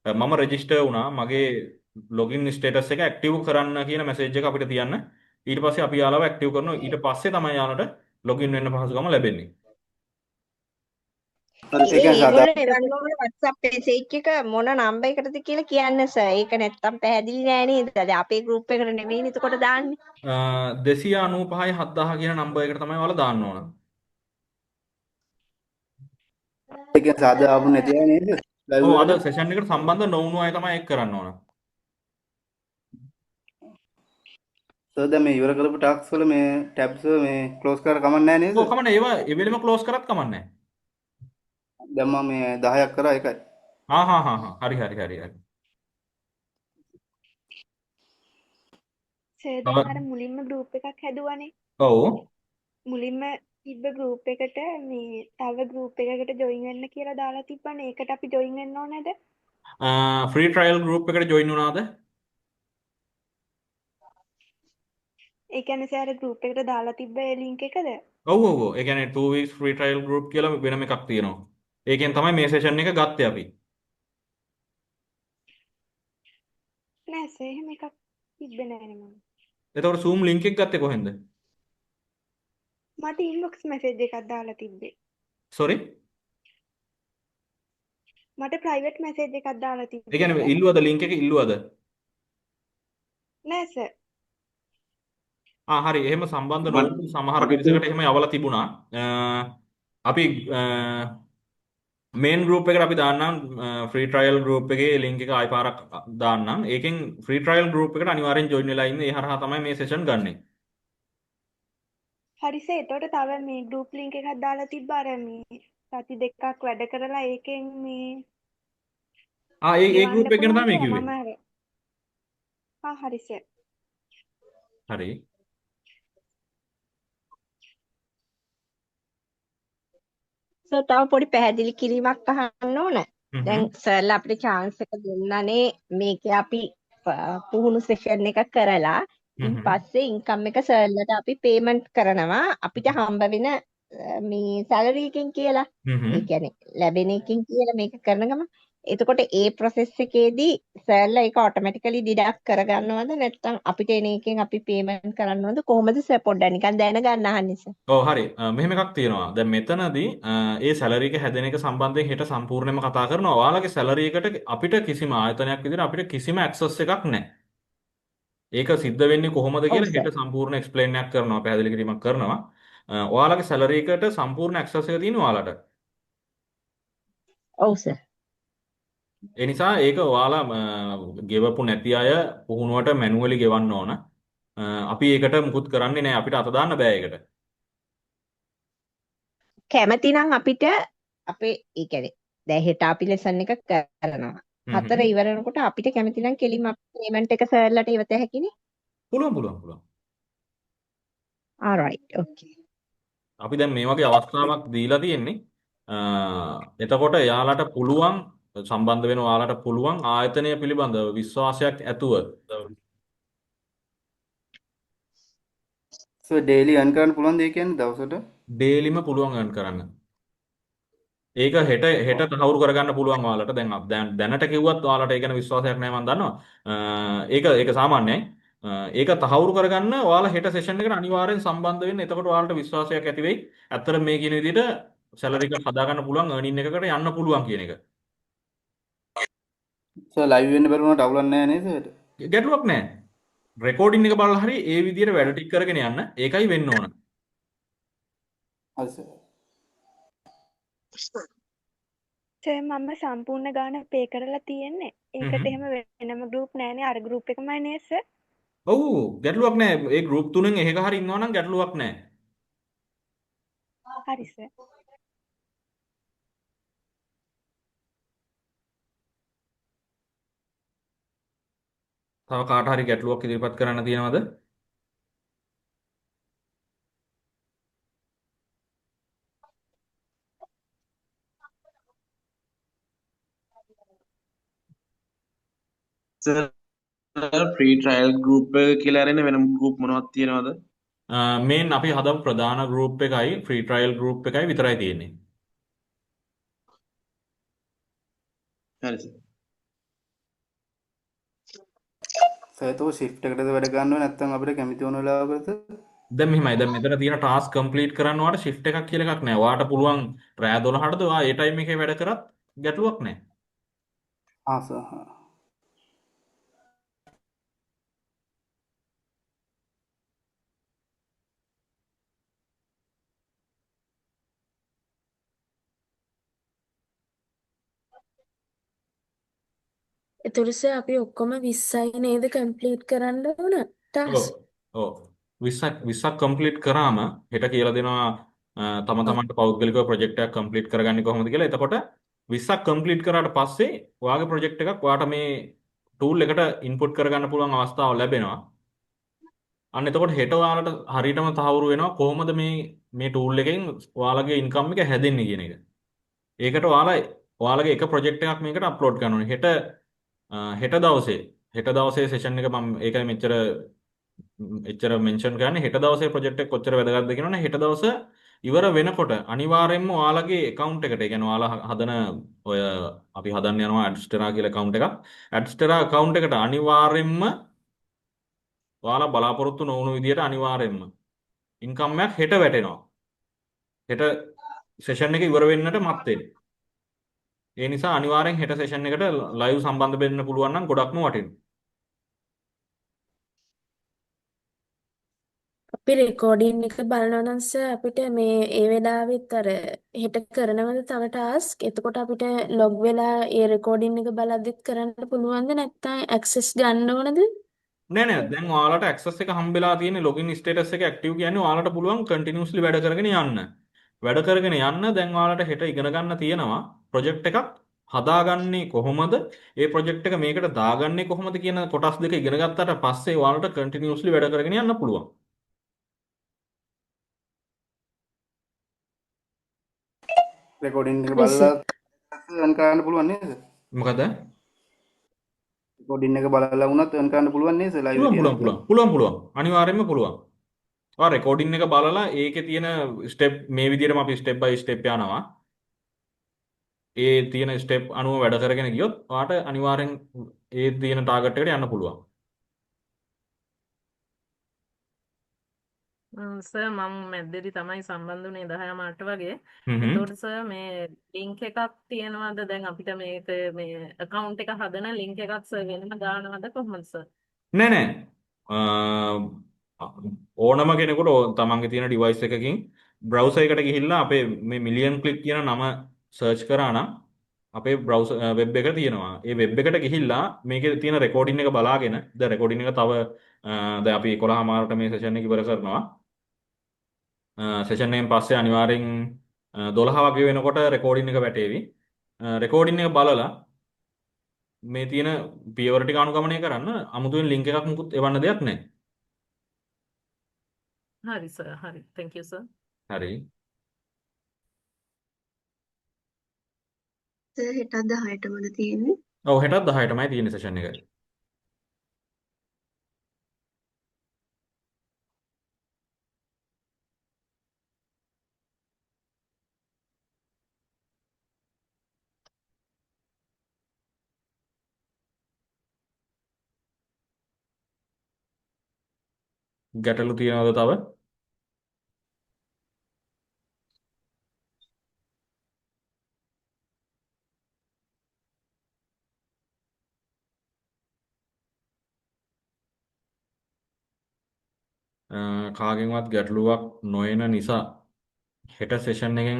[SPEAKER 2] මම රෙජිස්ටර් වුණා මගේ ලොගින් ස්ටේටස් එක ඇක්ටිව් කරන්න කියන මැසේජ් එක අපිට තියන්න. ඊට පස්සේ අපි යාළුවා ඇක්ටිව් කරනවා. ඊට පස්සේ තමයි යාළුවට ලොගින් වෙන්න පහසුකම ලැබෙන්නේ.
[SPEAKER 3] WhatsApp message එක මොන නම්බර් එකටද කියලා කියන්න සර්. ඒක නැත්තම් පැහැදිලි නෑ නේද? දැන් අපේ group එකට නෙමෙයි එතකොට දාන්නේ.
[SPEAKER 2] 295 7000 කියන නම්බර් එකට තමයි ඔයාලා දාන්න ඕන.
[SPEAKER 9] ඒක සාද ආපු නැති අය නේද?
[SPEAKER 2] ඔව් අද සෙෂන් එකට සම්බන්ධ නොවුණු අය තමයි ඒක කරන්න ඕන.
[SPEAKER 9] සර් දැන් මේ ඉවර කරපු ටාස්ක් වල මේ ටැබ්ස් මේ ක්ලෝස් කරලා කමක් නැහැ නේද?
[SPEAKER 2] ඔව් කමන්නේ ඒවා එවෙලෙම ක්ලෝස් කරත් කමන්නේ.
[SPEAKER 9] දැන් මම මේ 10ක් කරා එකයි.
[SPEAKER 2] හරි හරි හරි හරි.
[SPEAKER 13] සර්
[SPEAKER 2] තව
[SPEAKER 13] දැන් අර මුලින්ම ගෲප් එකක් හැදුවනේ.
[SPEAKER 2] ඔව්
[SPEAKER 13] මුලින්ම තිබ්බ ගෲප් එකට මේ තව ගෲප් එකකට ජොයින් වෙන්න කියලා දාලා තිබ්බනේ. ඒකට අපි ජොයින් වෙන්න ඕනේද?
[SPEAKER 2] ෆ්‍රී ට්‍රයල් ගෲප් එකට ජොයින් වුණාද?
[SPEAKER 13] ඒ කියන්නේ සර් අර ගෲප් එකට දාලා තිබ්බ ඒ ලින්ක් එකද?
[SPEAKER 2] ඔව් ඔව් ඔව්. ඒ කියන්නේ 2 weeks free trial group කියලා වෙනම එකක් තියෙනවා. ඒකෙන් තමයි මේ සෙෂන් එක ගත්තේ අපි.
[SPEAKER 13] නෑ සර් එහෙම එකක් තිබ්බේ නෑනේ මම.
[SPEAKER 2] එතකොට Zoom link එක ගත්තේ කොහෙන්ද?
[SPEAKER 13] මට ඉන්බොක්ස් මැසේජ් එකක් දාලා තිබ්බේ.
[SPEAKER 2] sorry?
[SPEAKER 13] මට ප්‍රයිවට් මැසේජ් එකක් දාලා
[SPEAKER 2] ඒ
[SPEAKER 13] තිබ්බේ
[SPEAKER 2] කියන්නේ
[SPEAKER 13] සර්.
[SPEAKER 2] ඉල්ලුවද link එක ඉල්ලුවද?
[SPEAKER 13] නෑ සර්.
[SPEAKER 2] හරි. එහෙම සම්බන්ධ
[SPEAKER 8] මට
[SPEAKER 2] නොවුණු සමහර
[SPEAKER 8] මට
[SPEAKER 2] පිරිසකට එහෙම යවලා තිබුණා. අපි මේන් ගෲප් එකට අපි දාන්නම් ෆ්‍රී ට්‍රයල් ගෲප් එකේ link එක ආයි පාරක් දාන්නම්. ඒකෙන් ෆ්‍රී ට්‍රයල් ගෲප් එකට අනිවාර්යෙන් ජොයින් වෙලා ඉන්න. ඒ හරහා තමයි මේ සෙෂන් ගන්නෙ.
[SPEAKER 13] හරි සර්. එතකොට තව මේ ගෲප් ලින්ක් එකක් දාලා තිබ්බා අර මේ සති දෙකක් වැඩ කරලා ඒකෙන් මේ
[SPEAKER 2] ඒ
[SPEAKER 13] ගෙවන්න
[SPEAKER 2] ගෲප් එක ගැන
[SPEAKER 13] පුළුවන්
[SPEAKER 2] තමයි
[SPEAKER 13] කියලා
[SPEAKER 2] කිව්වේ.
[SPEAKER 13] මම අර හරි සර්.
[SPEAKER 2] හරි.
[SPEAKER 3] සර් තව පොඩි පැහැදිලි කිරීමක් අහන්න ඕන. දැන්
[SPEAKER 2] හ්ම්
[SPEAKER 3] සර්ලා අපිට chance එක දුන්නානේ මේකේ අපි පුහුණු සෙෂන් එක කරලා ඉන්
[SPEAKER 2] හ්ම්
[SPEAKER 3] පස්සේ ඉන්කම් එක සර්ලට අපි පේමන්ට් කරනවා අපිට හම්බ වෙන මේ සැලරි එකෙන් කියලා.
[SPEAKER 2] හ්ම්
[SPEAKER 3] ඒ කියන්නේ ලැබෙන එකෙන් කියලා මේක කරන ගම. එතකොට ඒ process එකේදී සර්ලා ඒක automatically deduct කරගන්නවද නැත්නම් අපිට එන එකෙන් අපි payment කරන්නවද කොහොමද සර් පොඩ්ඩක් නිකන් දැනගන්න අහන්නේ සර්.
[SPEAKER 2] ඔව් හරි. මෙහෙම එකක් තියෙනවා. දැන් මෙතනදී ඒ සැලරි එක හැදෙන එක සම්බන්ධයෙන් හෙට සම්පූර්ණයෙන්ම කතා කරනවා. ඔයාලගේ සැලරි එකට අපිට කිසිම ආයතනයක් විදිහට අපිට කිසිම ඇක්සස් එකක් නැහැ. ඒක සිද්ධ වෙන්නේ කොහොමද
[SPEAKER 3] ඔව්
[SPEAKER 2] කියලා
[SPEAKER 3] සර්.
[SPEAKER 2] හෙට සම්පූර්ණ එක්ස්ප්ලেইন එකක් කරනවා, පැහැදිලි කිරීමක් කරනවා. ඔයාලගේ සැලරි එකට සම්පූර්ණ ඇක්සස් එක තියෙන ඔයාලට.
[SPEAKER 3] ඔව් සර්.
[SPEAKER 2] ඒ නිසා ඒක ඔයාලා ගෙවපු නැති අය පුහුණුවට මැනුවලි ගෙවන්න ඕන. අපි ඒකට මුකුත් කරන්නේ නැහැ. අපිට අත දාන්න බෑ ඒකට.
[SPEAKER 3] කැමති නම් අපිට අපේ ඒ කියන්නේ දැන් හෙට අපි ලෙසන් එක කරනවා.
[SPEAKER 2] හ්ම්
[SPEAKER 3] 4 ඉවර වෙනකොට අපිට කැමති නම් කෙලින්ම පේමන්ට් එක සර්ලට ඉවත හැකිනේ.
[SPEAKER 2] පුළුවන් පුළුවන් පුළුවන්.
[SPEAKER 3] alright okay.
[SPEAKER 2] අපි දැන් මේ වගේ අවස්ථාවක් දීලා තියෙන්නේ. එතකොට එයාලට පුළුවන් සම්බන්ධ වෙන ඔයාලට පුළුවන් ආයතනය පිළිබඳව විශ්වාසයක් ඇතුව
[SPEAKER 9] සර් ඩේලි earn කරන්න පුළුවන් දෙය කියන්නේ දවසට?
[SPEAKER 2] ඩේලිම පුළුවන් earn කරන්න. ඒක හෙට තහවුරු කරගන්න පුළුවන් ඔයාලට. දැන් දැනට කිව්වත් ඔයාලට ඒ ගැන විශ්වාසයක් නැහැ මම දන්නවා. ඒක සාමාන්‍යයි. ඒක තහවුරු කරගන්න ඔයාලා හෙට සෙෂන් එකට අනිවාර්යෙන් සම්බන්ධ වෙන්න. එතකොට ඔයාලට විශ්වාසයක් ඇති වෙයි. ඇත්තට මේ කියන විදිහට සැලරි එක හදාගන්න පුළුවන්, earning එකකට යන්න පුළුවන් කියන එක.
[SPEAKER 9] සර් ලයිව් වෙන්න බැරුණාට අවුලක් නැහැ නේද සර්?
[SPEAKER 2] ගැටලුවක් නැහැ. රෙකෝඩින් එක බලලා හරි ඒ විදිහට වැඩ ටික කරගෙන යන්න. ඒකයි වෙන්න ඕන.
[SPEAKER 9] හරි සර්.
[SPEAKER 13] සර් මම සම්පූර්ණ ගාණ පේ කරලා තියෙන්නේ. ඒකට එහෙම වෙනම ගෲප් නෑනේ අර ගෲප් එකමයි නේද සර්?
[SPEAKER 2] ඔව් ගැටලුවක් නැහැ. ඒ ගෲප් තුනෙන් එකක හරි ඉන්නවා නම් ගැටලුවක් නැහැ.
[SPEAKER 13] හරි සර්.
[SPEAKER 2] තව කාට හරි ගැටලුවක් ඉදිරිපත් කරන්න තියෙනවද?
[SPEAKER 8] සර් ෆ්‍රී ට්‍රයල් ගෲප් එක කියලා අරගෙන වෙනම ගෲප් මොනවද තියෙනවද?
[SPEAKER 2] මේන් අපි හදපු ප්‍රධාන ගෲප් එකයි ෆ්‍රී ට්‍රයල් ගෲප් එකයි විතරයි තියෙන්නේ.
[SPEAKER 8] හරි සර්.
[SPEAKER 9] සර් ඒක shift එකටද වැඩ ගන්නව නැත්නම් අපිට කැමති වුණ වෙලාවකට?
[SPEAKER 2] දැන් මෙහිමයි. දැන් මෙතන තියෙන ටාස්ක් කම්ප්ලීට් කරන්න ඔයාලට shift එකක් කියලා එකක් නැහැ. ඔයාලට පුළුවන් රෑ 12ටද ඔයා ඒ ටයිම් එකේ වැඩ කරත් ගැටලුවක් නැහැ.
[SPEAKER 9] සර්.
[SPEAKER 7] එතකොට සර් අපි ඔක්කොම 20යි නේද කම්ප්ලීට් කරන්න ඕන
[SPEAKER 2] ඔව්.
[SPEAKER 7] ටාස්ක්?
[SPEAKER 2] ඔව් 20ක් කම්ප්ලීට් කරාම හෙට කියලා දෙනවා තම
[SPEAKER 7] ඔව්.
[SPEAKER 2] තමන්ට පෞද්ගලිකව ප්‍රොජෙක්ට් එකක් කම්ප්ලීට් කරගන්නේ කොහොමද කියලා. එතකොට 20ක් කම්ප්ලීට් කරාට පස්සේ ඔයාගේ ප්‍රොජෙක්ට් එකක් ඔයාට මේ ටූල් එකට ඉන්පුට් කරගන්න පුළුවන් අවස්ථාව ලැබෙනවා. අන්න එතකොට හෙට ඔයාලට හරියටම තහවුරු වෙනවා කොහොමද මේ ටූල් එකෙන් ඔයාලගේ ඉන්කම් එක හැදෙන්නේ කියන එක. ඒකට ඔයාලගේ එක ප්‍රොජෙක්ට් එකක් මේකට අප්ලෝඩ් කරන්න ඕනේ. හෙට දවසේ සෙෂන් එක මම ඒකයි එච්චර මෙන්ෂන් කරන්නේ. හෙට දවසේ ප්‍රොජෙක්ට් එක කොච්චර වැදගත්ද කියනවනේ හෙට දවස ඉවර වෙනකොට අනිවාර්යයෙන්ම ඔයාලගේ account එකට, ඒ කියන්නේ ඔයාලා හදන ඔය අපි හදන්න යනවා ඇඩ්ස්ටරා කියලා account එකක්. ඇඩ්ස්ටරා account එකට අනිවාර්යයෙන්ම ඔයාලා බලාපොරොත්තු නොවුණු විදියට අනිවාර්යයෙන්ම ඉන්කම් එකක් හෙට වැටෙනවා. හෙට සෙෂන් එක ඉවර වෙන්නට මත්තෙන්. ඒ නිසා අනිවාර්යෙන් හෙට සෙෂන් එකට ලයිව් සම්බන්ධ වෙන්න පුළුවන් නම් ගොඩක්ම වටිනවා.
[SPEAKER 7] අපි රෙකෝඩින් එක බලනවා නම් සර් අපිට මේ ඒ වෙලාවෙත් අර හෙට කරනවද තව ටාස්ක්? එතකොට අපිට ලොග් වෙලා ඒ රෙකෝඩින් එක බලද්දිත් කරන්න පුළුවන්ද නැත්නම් ඇක්සස් ගන්න ඕනද?
[SPEAKER 2] නෑ දැන් ඔයාලට ඇක්සස් එක හම්බෙලා තියෙන ලොගින් ස්ටේටස් එක ඇක්ටිව් කියන්නේ ඔයාලට පුළුවන් කන්ටිනියුස්ලි වැඩ කරගෙන යන්න. වැඩ කරගෙන යන්න දැන් ඔයාලට හෙට ඉගෙන ගන්න තියෙනවා ප්‍රොජෙක්ට් එකක් හදාගන්නේ කොහොමද? ඒ ප්‍රොජෙක්ට් එක මේකට දාගන්නේ කොහොමද කියන කොටස් දෙක ඉගෙන ගත්තට පස්සේ ඔයාලට කන්ටිනියුස්ලි වැඩ කරගෙන යන්න පුළුවන්.
[SPEAKER 9] රෙකෝඩින් එක
[SPEAKER 7] හරි සර්.
[SPEAKER 9] බලලා earn කරන්න පුළුවන් නේද?
[SPEAKER 2] මොකද?
[SPEAKER 9] රෙකෝඩින් එක බලලා වුණත් earn කරන්න පුළුවන් නේද ලයිව් එකේ?
[SPEAKER 2] පුළුවන්. අනිවාර්යයෙන්ම පුළුවන්. ඔයා රෙකෝඩින් එක බලලා ඒකේ තියෙන ස්ටෙප් මේ විදිහටම අපි ස්ටෙප් බයි ස්ටෙප් යනවා. ඒ තියෙන ස්ටෙප් අනුව වැඩ කරගෙන ගියොත් ඔයාට අනිවාර්යෙන් ඒ තියෙන ටාගට් එකට යන්න පුළුවන්.
[SPEAKER 14] සර් මම මැද්දේදී තමයි සම්බන්ධ වුණේ 10:08 වගේ.
[SPEAKER 2] හ්ම් හ්ම්.
[SPEAKER 14] එතකොට සර් මේ ලින්ක් එකක් තියෙනවද දැන් අපිට මේක මේ account එක හදන ලින්ක් එකක් සර් වෙනම දානවද කොහොමද සර්?
[SPEAKER 2] නෑ ඕනම කෙනෙකුට තමන්ගේ තියෙන ඩිවයිස් එකකින් බ්‍රවුසර් එකට ගිහිල්ලා අපේ මේ මිලියන් ක්ලික් කියන නම සර්ච් කරා නම් අපේ බ්‍රවුසර් වෙබ් එක තියෙනවා. ඒ වෙබ් එකට ගිහිල්ලා මේකේ තියෙන රෙකෝඩින් එක බලාගෙන දැන් රෙකෝඩින් එක තව දැන් අපි 11:00 මේ සෙෂන් එක ඉවර කරනවා. සෙෂන් එකෙන් පස්සේ අනිවාර්යෙන් 12 වගේ වෙනකොට රෙකෝඩින් එක වැටේවි. රෙකෝඩින් එක බලලා මේ තියෙන පියවර ටික අනුගමනය කරන්න අමුතුවෙන් ලින්ක් එකක් මුකුත් එවන්න දෙයක් නැහැ.
[SPEAKER 14] හරි සර් හරි. thank you sir.
[SPEAKER 2] හරි.
[SPEAKER 11] සර් හෙටත් 10:00ටමද තියෙන්නේ?
[SPEAKER 2] ඔව් හෙටත් 10:00ටමයි තියෙන සෙෂන් එක. ගැටලු තියනවද තව? කාගෙන්වත් ගැටලුවක් නොයන නිසා හෙට සෙෂන් එකෙන්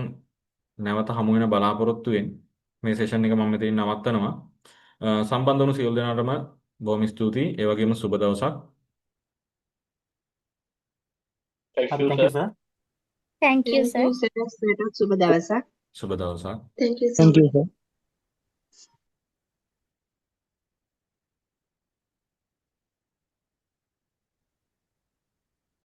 [SPEAKER 2] නැවත හමු වෙන බලාපොරොත්තුවෙන් මේ සෙෂන් එක මම මෙතනින් නවත්තනවා. සම්බන්ධ වුණු සියලු දෙනාටම බොහොම ස්තුතියි. ඒ වගේම සුබ දවසක්.
[SPEAKER 1] හරි thank you sir.
[SPEAKER 6] Thank you
[SPEAKER 3] Thank
[SPEAKER 6] sir.
[SPEAKER 3] you sir. සුබ දවසක්.
[SPEAKER 2] සුබ දවසක්.
[SPEAKER 11] Thank you so
[SPEAKER 1] thank
[SPEAKER 11] much.
[SPEAKER 1] you sir.